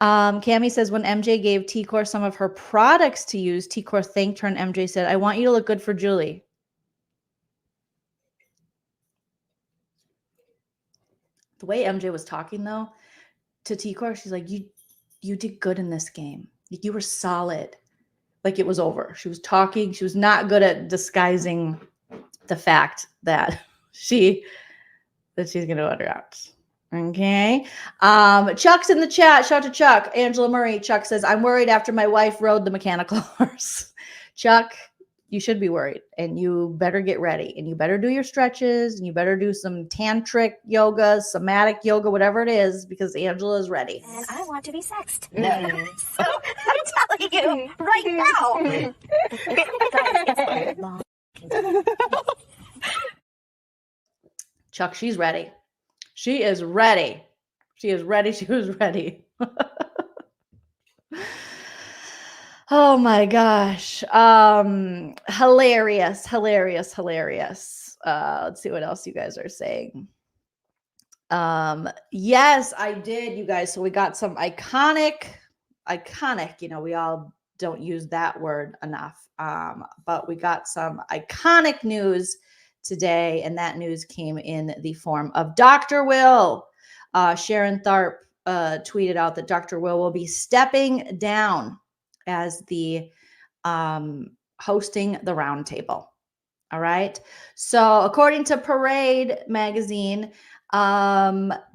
Cammie says when MJ gave T-Core some of her products to use, T-Core thanked her and MJ said, I want you to look good for Julie. The way MJ was talking though to T-Core, she's like, you did good in this game. You were solid. Like it was over. She was talking. She was not good at disguising the fact that she's going to order out. Okay. Chuck's in the chat. Shout out to Chuck. Angela Murray. Chuck says, I'm worried after my wife rode the mechanical horse. Chuck, you should be worried, and you better get ready, and you better do your stretches, and you better do some tantric yoga, somatic yoga, whatever it is, because Angela is ready. And I want to be sexed. So I'm telling you right now. Chuck, she's ready. She is ready. She is ready. She was ready. Oh my gosh. Hilarious. Let's see what else you guys are saying. Yes, I did, you guys. So we got some iconic, we all don't use that word enough. But we got some iconic news today, and that news came in the form of Dr. Will. Sharon Tharp tweeted out that Dr. Will be stepping down as the hosting the roundtable. All right. So according to Parade magazine,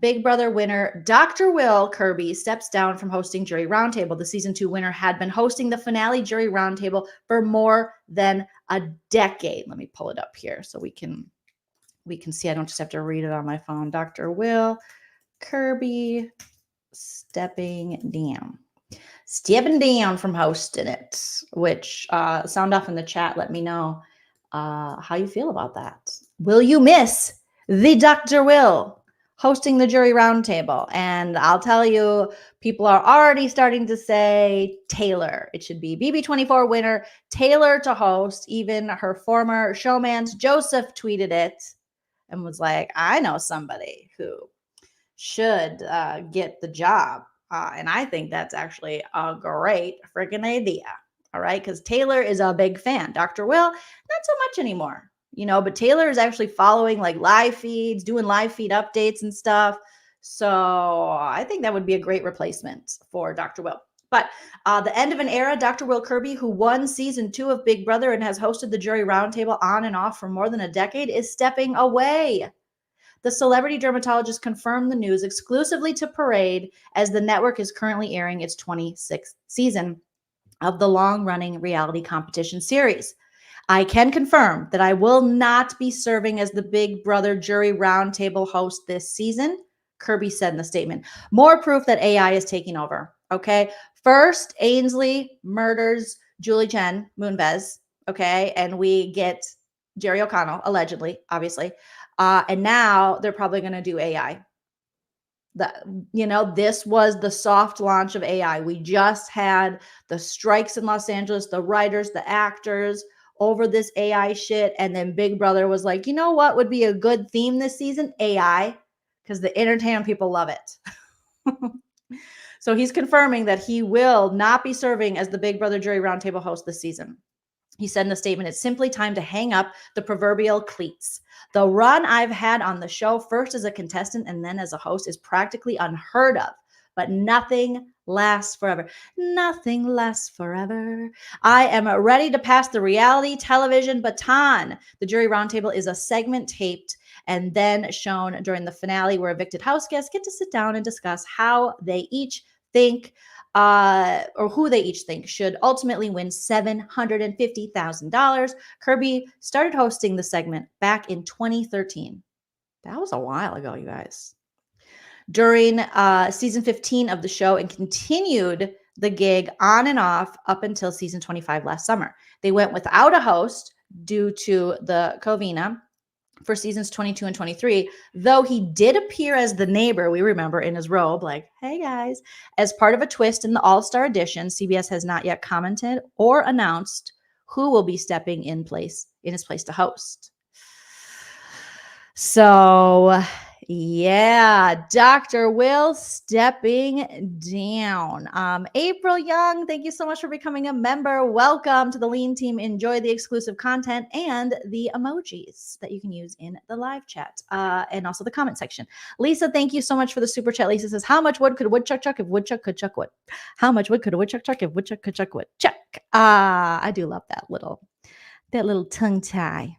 Big Brother winner Dr. Will Kirby steps down from hosting Jury Roundtable. The season 2 winner had been hosting the finale Jury Roundtable for more than a decade. Let me pull it up here so we can see. I don't just have to read it on my phone. Dr. Will Kirby stepping down from hosting it, which sound off in the chat. Let me know how you feel about that. Will you miss the Dr. Will hosting the Jury Roundtable? And I'll tell you, people are already starting to say Taylor. It should be BB24 winner Taylor to host. Even her former showmans Joseph tweeted it and was like, I know somebody who should get the job. And I think that's actually a great freaking idea. All right. Because Taylor is a big fan. Dr. Will, not so much anymore, but Taylor is actually following like live feeds, doing live feed updates and stuff. So I think that would be a great replacement for Dr. Will. But the end of an era, Dr. Will Kirby, who won season 2 of Big Brother and has hosted the Jury Roundtable on and off for more than a decade, is stepping away. The celebrity dermatologist confirmed the news exclusively to Parade as the network is currently airing its 26th season of the long-running reality competition series. I can confirm that I will not be serving as the Big Brother Jury Roundtable host this season, Kirby said in the statement. More proof that AI is taking over, okay? First, Ainsley murders Julie Chen Moonves, okay? And we get Jerry O'Connell, allegedly, obviously. And now they're probably going to do AI. This was the soft launch of AI. We just had the strikes in Los Angeles, the writers, the actors over this AI shit. And then Big Brother was like, you know what would be a good theme this season? AI, because the entertainment people love it. So he's confirming that he will not be serving as the Big Brother Jury Roundtable host this season. He said in a statement, it's simply time to hang up the proverbial cleats. The run I've had on the show, first as a contestant and then as a host, is practically unheard of. But nothing lasts forever. Nothing lasts forever. I am ready to pass the reality television baton. The Jury Roundtable is a segment taped and then shown during the finale where evicted house guests get to sit down and discuss how they each think or who they each think should ultimately win $750,000. Kirby started hosting the segment back in 2013. That was a while ago, you guys. During season 15 of the show, and continued the gig on and off up until season 25 last summer. They went without a host due to the Covina for seasons 22 and 23, though he did appear as the neighbor, we remember, in his robe, like, hey guys. As part of a twist in the All-Star edition, CBS has not yet commented or announced who will be stepping in his place to host. So, yeah, Dr. Will stepping down. April Young, thank you so much for becoming a member. Welcome to the Lean Team. Enjoy the exclusive content and the emojis that you can use in the live chat and also the comment section. Lisa, thank you so much for the super chat. Lisa says, how much wood could a woodchuck chuck if woodchuck could chuck wood? How much wood could a woodchuck chuck if woodchuck could chuck wood? Chuck. I do love that little tongue tie.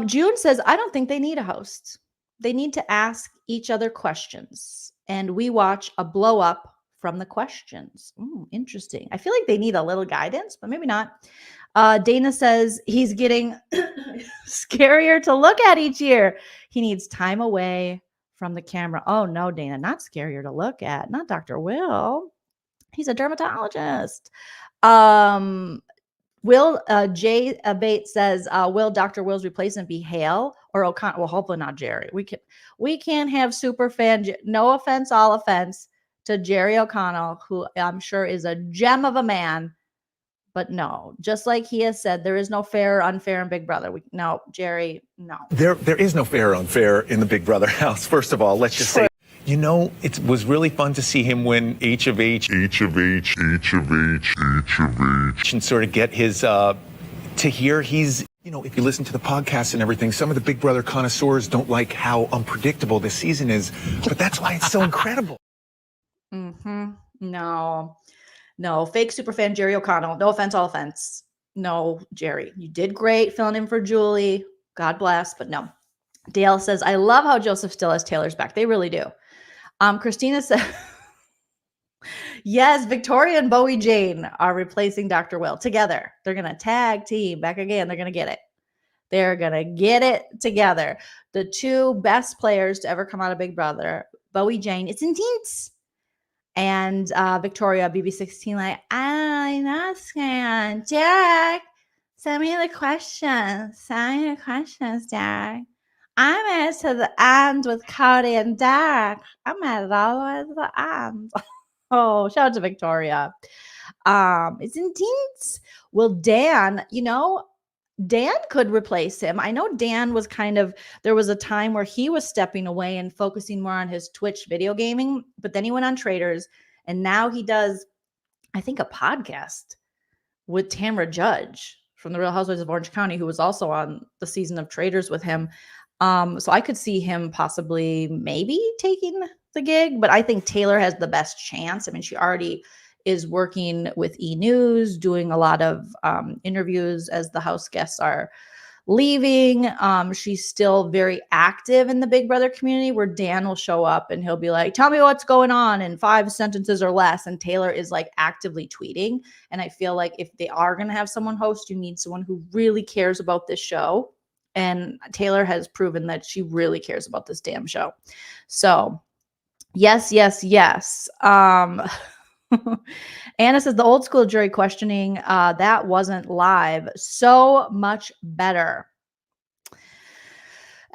June says, I don't think they need a host. They need to ask each other questions, and we watch a blow up from the questions. Interesting. I feel like they need a little guidance, but maybe not. Dana says he's getting scarier to look at each year. He needs time away from the camera. Oh, no, Dana, not scarier to look at. Not Dr. Will. He's a dermatologist. Will Jay Bates says, will Dr. Will's replacement be Hale or O'Connell? Well, hopefully not Jerry. We can't have super fan. No offense, all offense to Jerry O'Connell, who I'm sure is a gem of a man, But no, just like he has said, there is no fair or unfair in Big Brother. No, Jerry, no. There is no fair or unfair in the Big Brother house. First of all, let's just say, you know, it was really fun to see him win H of H, and sort of get his, to hear he's, you know, if you listen to the podcast and everything, some of the Big Brother connoisseurs don't like how unpredictable this season is, but that's why it's so incredible. No, fake superfan Jerry O'Connell. No offense, all offense. No, Jerry, you did great filling in for Julie. God bless, but no. Dale says, I love how Joseph still has Taylor's back. They really do. Christina said, yes, Victoria and Bowie Jane are replacing Dr. Will together. They're going to tag team back again. They're going to get it. They're going to get it together. The two best players to ever come out of Big Brother, Bowie Jane, it's intense. And Victoria, BB16, like, I'm not scared. Derek, send me the questions. Send me the questions, Derek. I'm at it to the end with Cody and Derek. I'm at it all the way to the end. Oh, shout out to Victoria. It's intense. Well, Dan, you know, Dan could replace him. I know Dan was there was a time where he was stepping away and focusing more on his Twitch video gaming, but then he went on Traders, and now he does, I think, a podcast with Tamra Judge from the Real Housewives of Orange County, who was also on the season of Traders with him. So I could see him possibly maybe taking the gig, but I think Taylor has the best chance. I mean, she already is working with E! News, doing a lot of interviews as the house guests are leaving. She's still very active in the Big Brother community, where Dan will show up and he'll be like, tell me what's going on in 5 sentences or less. And Taylor is like actively tweeting. And I feel like if they are going to have someone host, you need someone who really cares about this show. And Taylor has proven that she really cares about this damn show. So yes. Anna says the old school jury questioning, that wasn't live. So much better.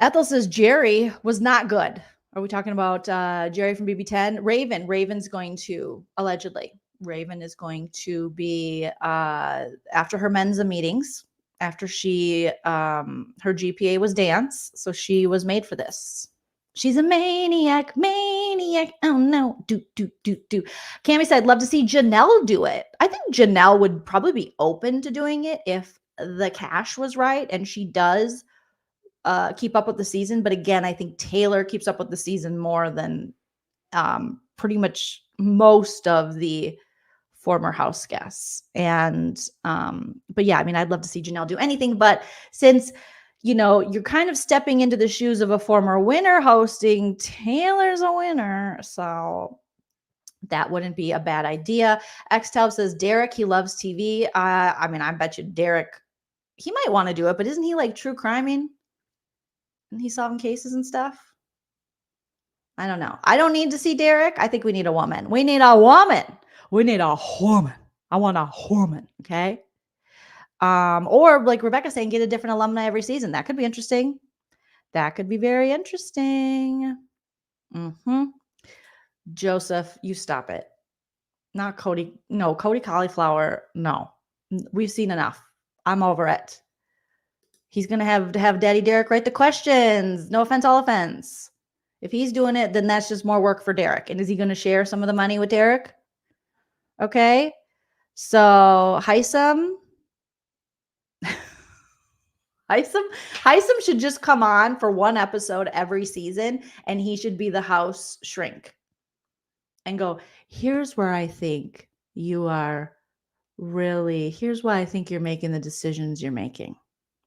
Ethel says Jerry was not good. Are we talking about Jerry from BB10? Raven's going to, allegedly, Raven is going to be, after her Mensa meetings, after she, her GPA was dance, so she was made for this. She's a maniac. Oh no. Do. Cami said, love to see Janelle do it. I think Janelle would probably be open to doing it if the cash was right, and she does keep up with the season. But again, I think Taylor keeps up with the season more than pretty much most of the former house guests. And but yeah, I mean, I'd love to see Janelle do anything, but since you know, you're kind of stepping into the shoes of a former winner hosting, Taylor's a winner, so that wouldn't be a bad idea. Xtab says Derek, he loves TV. I mean, I bet you Derek, he might want to do it, but isn't he like true criming? Isn't he solving cases and stuff? I don't know. I don't need to see Derek. I think we need a woman. We need a woman. I want a woman, okay? Or like Rebecca saying, get a different alumni every season. That could be interesting. That could be very interesting. Joseph, you stop it. Not Cody. No, Cody Cauliflower. No, we've seen enough. I'm over it. He's going to have Daddy Derek write the questions. No offense, all offense. If he's doing it, then that's just more work for Derek. And is he going to share some of the money with Derek? Okay. So Hisam should just come on for one episode every season, and he should be the house shrink and go, here's where I think you are really, here's why I think you're making the decisions you're making.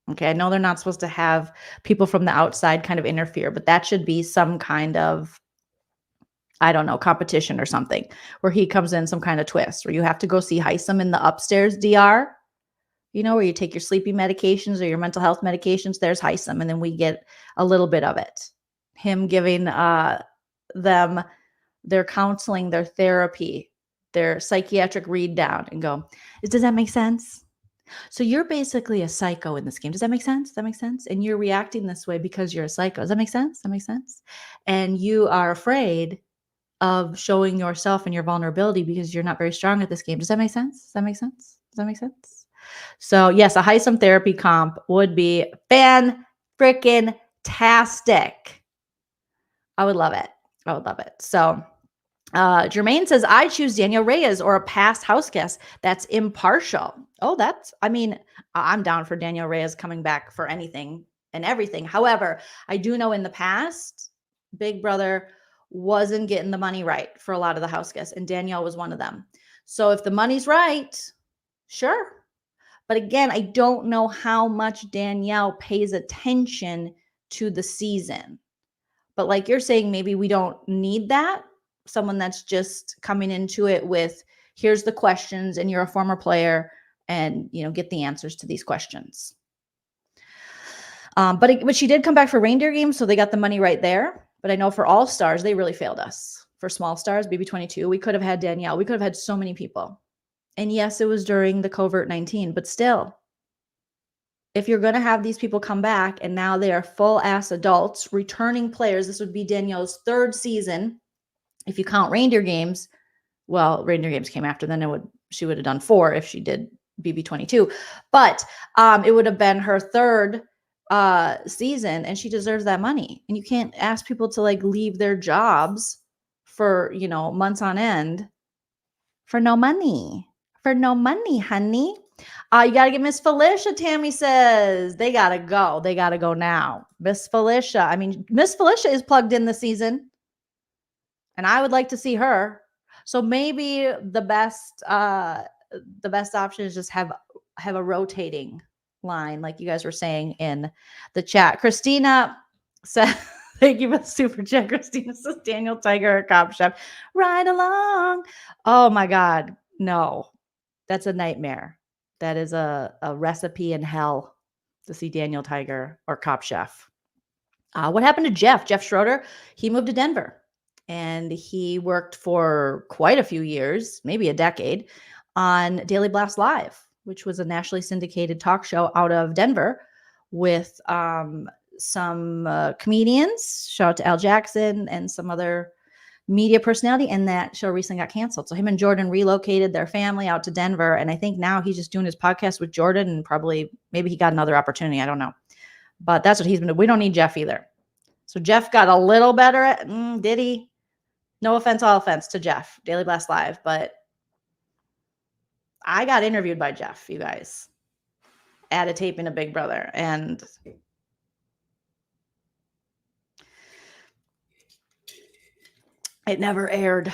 Okay. I know they're not supposed to have people from the outside kind of interfere, but that should be some kind of, I don't know, competition or something where he comes in some kind of twist where you have to go see Hisam in the upstairs DR. You know, where you take your sleeping medications or your mental health medications, there's Hisam. And then we get a little bit of it. Him giving them their counseling, their therapy, their psychiatric read down and go, does that make sense? So you're basically a psycho in this game. Does that make sense? Does that make sense? And you're reacting this way because you're a psycho. Does that make sense? Does that make sense? And you are afraid of showing yourself and your vulnerability because you're not very strong at this game. Does that make sense? Does that make sense? Does that make sense? So yes, a Heisem therapy comp would be fan-freaking-tastic. I would love it. I would love it. So Jermaine says, I choose Daniel Reyes or a past house guest that's impartial. Oh, I'm down for Daniel Reyes coming back for anything and everything. However, I do know in the past, Big Brother wasn't getting the money right for a lot of the house guests, and Danielle was one of them. So if the money's right, sure. But again, I don't know how much Danielle pays attention to the season. But like you're saying, maybe we don't need that. Someone that's just coming into it with, here's the questions and you're a former player and, get the answers to these questions. But she did come back for reindeer games, so they got the money right there. But I know for all stars, they really failed us. For small stars, BB22, we could have had Danielle. We could have had so many people. And yes, it was during the COVID-19, but still, if you're going to have these people come back and now they are full ass adults, returning players, this would be Danielle's third season. If you count reindeer games, well, reindeer games came after, then she would have done 4 if she did BB22, but it would have been her third season, and she deserves that money. And you can't ask people to like leave their jobs for, months on end for no money. For no money, honey. You got to get Miss Felicia, Tammy says. They got to go. They got to go now. Miss Felicia. Miss Felicia is plugged in this season, and I would like to see her. So maybe the best option is just have a rotating line, like you guys were saying in the chat. Christina said, thank you for the super chat. Christina says, Daniel Tiger, cop chef, ride along. Oh my God. No, that's a nightmare. That is a recipe in hell to see Daniel Tiger or Cop Chef. What happened to Jeff? Jeff Schroeder, he moved to Denver and he worked for quite a few years, maybe a decade, on Daily Blast Live, which was a nationally syndicated talk show out of Denver with some comedians. Shout out to Al Jackson and some other media personality, and that show recently got canceled. So him and Jordan relocated their family out to Denver, and I think now he's just doing his podcast with Jordan, and maybe he got another opportunity. I don't know, but that's what he's been doing. We don't need Jeff either. So Jeff got a little better at, did he? No offense, all offense to Jeff, Daily Blast Live, but I got interviewed by Jeff, you guys, at a taping of Big Brother, and it never aired.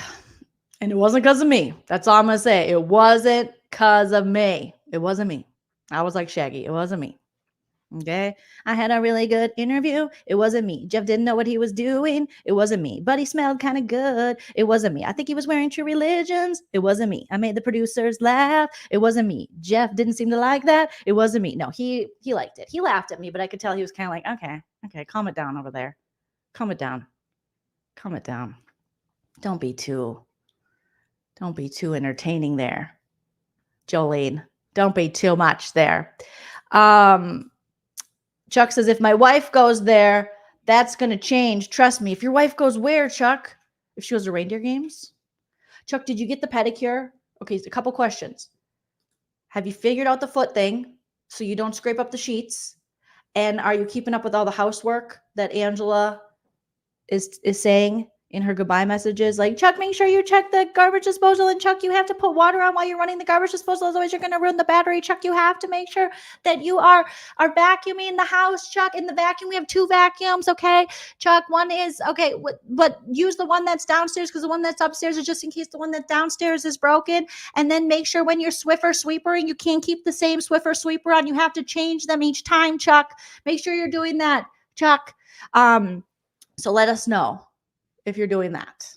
And it wasn't because of me. That's all I'm going to say. It wasn't because of me. It wasn't me. I was like Shaggy. It wasn't me. Okay. I had a really good interview. It wasn't me. Jeff didn't know what he was doing. It wasn't me. But he smelled kind of good. It wasn't me. I think he was wearing True Religions. It wasn't me. I made the producers laugh. It wasn't me. Jeff didn't seem to like that. It wasn't me. No, he liked it. He laughed at me, but I could tell he was kind of like, okay, calm it down over there. Calm it down. Calm it down. Don't be too entertaining there, Jolene. Don't be too much there. Chuck says, if my wife goes there, that's going to change. Trust me. If your wife goes where, Chuck? If she goes to reindeer games? Chuck, did you get the pedicure? Okay, so a couple questions. Have you figured out the foot thing so you don't scrape up the sheets? And are you keeping up with all the housework that Angela is saying in her goodbye messages? Like, Chuck, make sure you check the garbage disposal. And Chuck, you have to put water on while you're running the garbage disposal. Otherwise, you're going to ruin the battery. Chuck, you have to make sure that you are vacuuming the house. Chuck, in the vacuum, we have 2 vacuums. Okay, Chuck, one is, okay, but use the one that's downstairs because the one that's upstairs is just in case the one that's downstairs is broken. And then make sure when you're Swiffer sweepering, you can't keep the same Swiffer sweeper on. You have to change them each time, Chuck. Make sure you're doing that, Chuck. So let us know if you're doing that.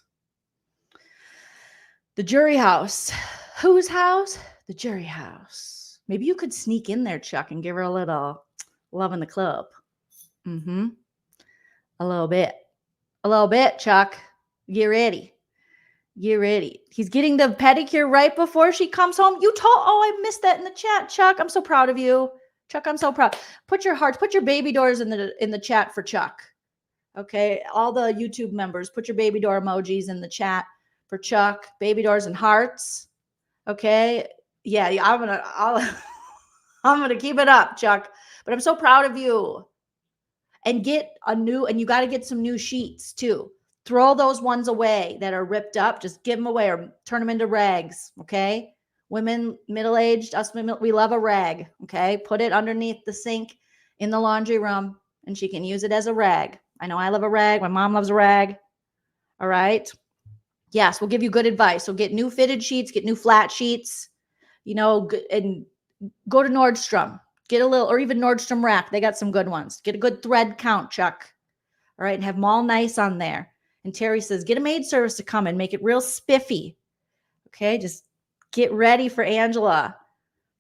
The jury house. Whose house? The jury house. Maybe you could sneak in there, Chuck, and give her a little love in the club. A little bit, Chuck. Get ready. He's getting the pedicure right before she comes home. I missed that in the chat, Chuck. I'm so proud of you. Chuck, I'm so proud. Put your hearts, put your baby doors in the chat for Chuck. Okay, all the YouTube members, put your baby door emojis in the chat for Chuck. Baby doors and hearts. Okay, Yeah, I'm gonna keep it up, Chuck. But I'm so proud of you. And you got to get some new sheets too. Throw those ones away that are ripped up. Just give them away or turn them into rags. Okay. Women, middle-aged, us, we love a rag. Okay. Put it underneath the sink in the laundry room and she can use it as a rag. I know I love a rag. My mom loves a rag. All right. Yes. We'll give you good advice. So get new fitted sheets, get new flat sheets, and go to Nordstrom. Get a little, or even Nordstrom Rack. They got some good ones. Get a good thread count, Chuck. All right. And have them all nice on there. And Terry says, get a maid service to come and make it real spiffy. Okay. Just get ready for Angela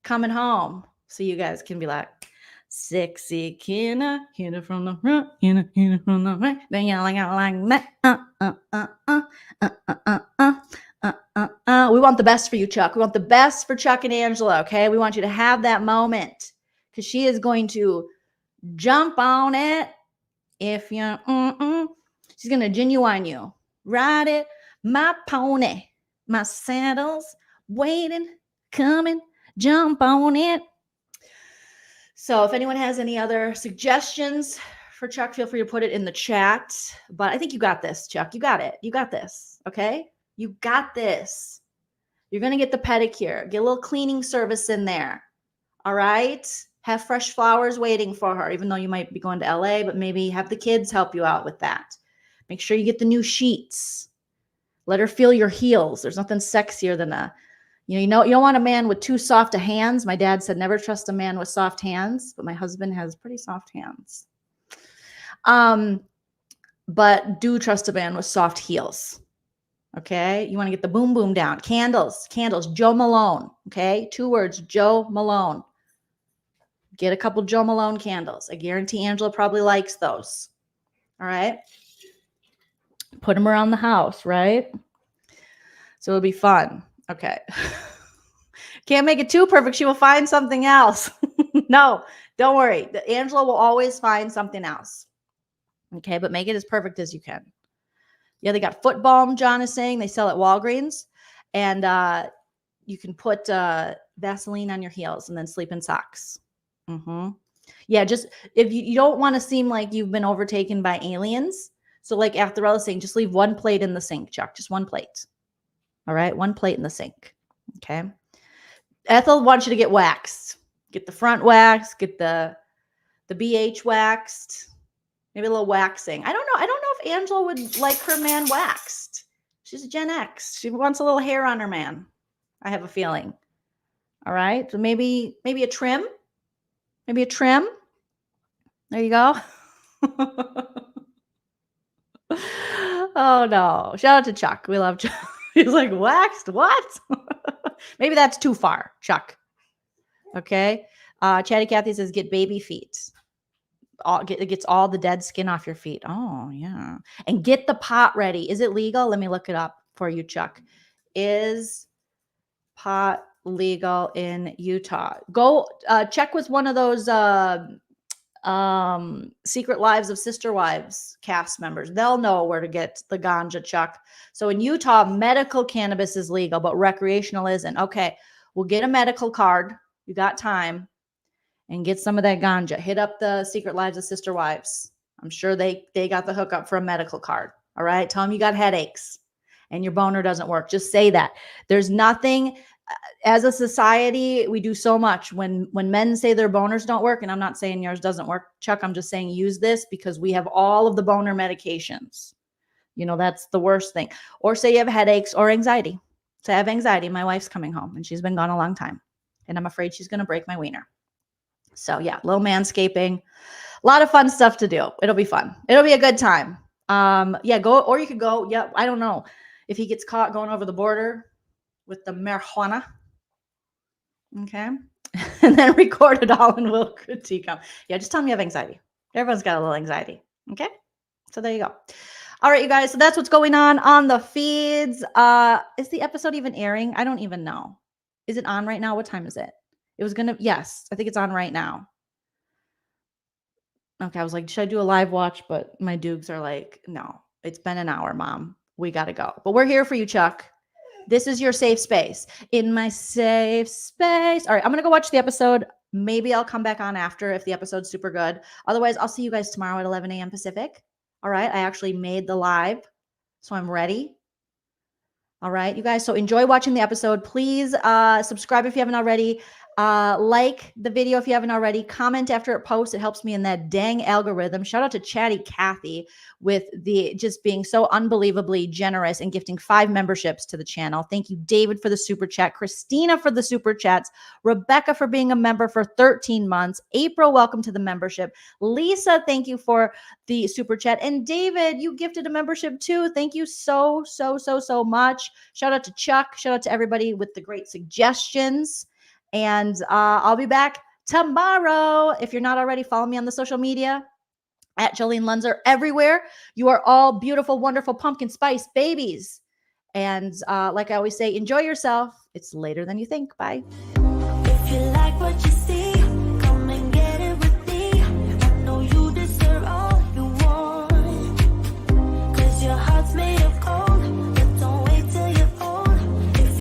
coming home. So you guys can be like, sexy Kenna, hit it from the front, hit it from the back. Then yelling out like that. We want the best for you, Chuck. We want the best for Chuck and Angela. Okay. We want you to have that moment because she is going to jump on it. If you, she's going to genuine you. Ride it, my pony, my saddle's waiting, coming, jump on it. So if anyone has any other suggestions for Chuck, feel free to put it in the chat. But I think you got this, Chuck. You got it. You got this. Okay. You got this. You're going to get the pedicure, get a little cleaning service in there. All right. Have fresh flowers waiting for her, even though you might be going to LA, but maybe have the kids help you out with that. Make sure you get the new sheets. Let her feel your heels. There's nothing sexier than you don't want a man with too soft hands. My dad said, never trust a man with soft hands, but my husband has pretty soft hands. But do trust a man with soft heels. Okay. You want to get the boom, boom down. Candles, Joe Malone. Okay. 2 words, Joe Malone. Get a couple Joe Malone candles. I guarantee Angela probably likes those. All right. Put them around the house, right? So it'll be fun. Okay. Can't make it too perfect. She will find something else. No, don't worry. Angela will always find something else. Okay. But make it as perfect as you can. Yeah. They got foot balm, John is saying. They sell at Walgreens. And you can put Vaseline on your heels and then sleep in socks. Yeah. Just if you don't want to seem like you've been overtaken by aliens. So like Atharella saying, just leave one plate in the sink, Chuck. Just one plate. All right. One plate in the sink. Okay. Ethel wants you to get waxed. Get the front wax. Get the BH waxed. Maybe a little waxing. I don't know. I don't know if Angela would like her man waxed. She's a Gen X. She wants a little hair on her man. I have a feeling. All right. So maybe a trim. Maybe a trim. There you go. Oh no. Shout out to Chuck. We love Chuck. He's like, waxed? What? Maybe that's too far, Chuck. Okay. Chatty Cathy says, get baby feet. It gets all the dead skin off your feet. Oh, yeah. And get the pot ready. Is it legal? Let me look it up for you, Chuck. Is pot legal in Utah? Go check with one of those Secret Lives of Sister Wives cast members. They'll know where to get the ganja, Chuck. So in Utah, medical cannabis is legal, but recreational isn't. Okay, we'll get a medical card. You got time. And get some of that ganja. Hit up the Secret Lives of Sister Wives. I'm sure they got the hookup for a medical card. All right. Tell them you got headaches and your boner doesn't work. Just say that. There's nothing. As a society, we do so much. When men say their boners don't work, and I'm not saying yours doesn't work, Chuck, I'm just saying use this because we have all of the boner medications. That's the worst thing. Or say you have headaches or anxiety. So I have anxiety. My wife's coming home and she's been gone a long time. And I'm afraid she's going to break my wiener. So yeah, little manscaping, a lot of fun stuff to do. It'll be fun. It'll be a good time. Yeah, go, or you could go. Yeah. I don't know if he gets caught going over the border with the marijuana. Okay. And then record it all and we'll critique them. Yeah. Just tell me you have anxiety. Everyone's got a little anxiety. Okay. So there you go. All right, you guys. So that's what's going on the feeds. Is the episode even airing? I don't even know. Is it on right now? What time is it? It was yes, I think it's on right now. Okay, I was like, should I do a live watch? But my dukes are like, no, it's been an hour, Mom. We got to go. But we're here for you, Chuck. This is your safe space. In my safe space. All right, I'm going to go watch the episode. Maybe I'll come back on after if the episode's super good. Otherwise, I'll see you guys tomorrow at 11 a.m. Pacific. All right, I actually made the live, so I'm ready. All right, you guys. So enjoy watching the episode. Please subscribe if you haven't already. Like the video if you haven't already. Comment after it posts. It helps me in that dang algorithm. Shout out to Chatty Cathy with the just being so unbelievably generous and gifting 5 memberships to the channel. Thank you, David, for the super chat. Christina for the super chats. Rebecca for being a member for 13 months. April, welcome to the membership. Lisa, thank you for the super chat. And David, you gifted a membership too. Thank you so much. Shout out to Chuck. Shout out to everybody with the great suggestions. And I'll be back tomorrow. If you're not already, follow me on the social media at Joleen Lunzer everywhere. You are all beautiful, wonderful pumpkin spice babies. And like I always say, enjoy yourself. It's later than you think. Bye.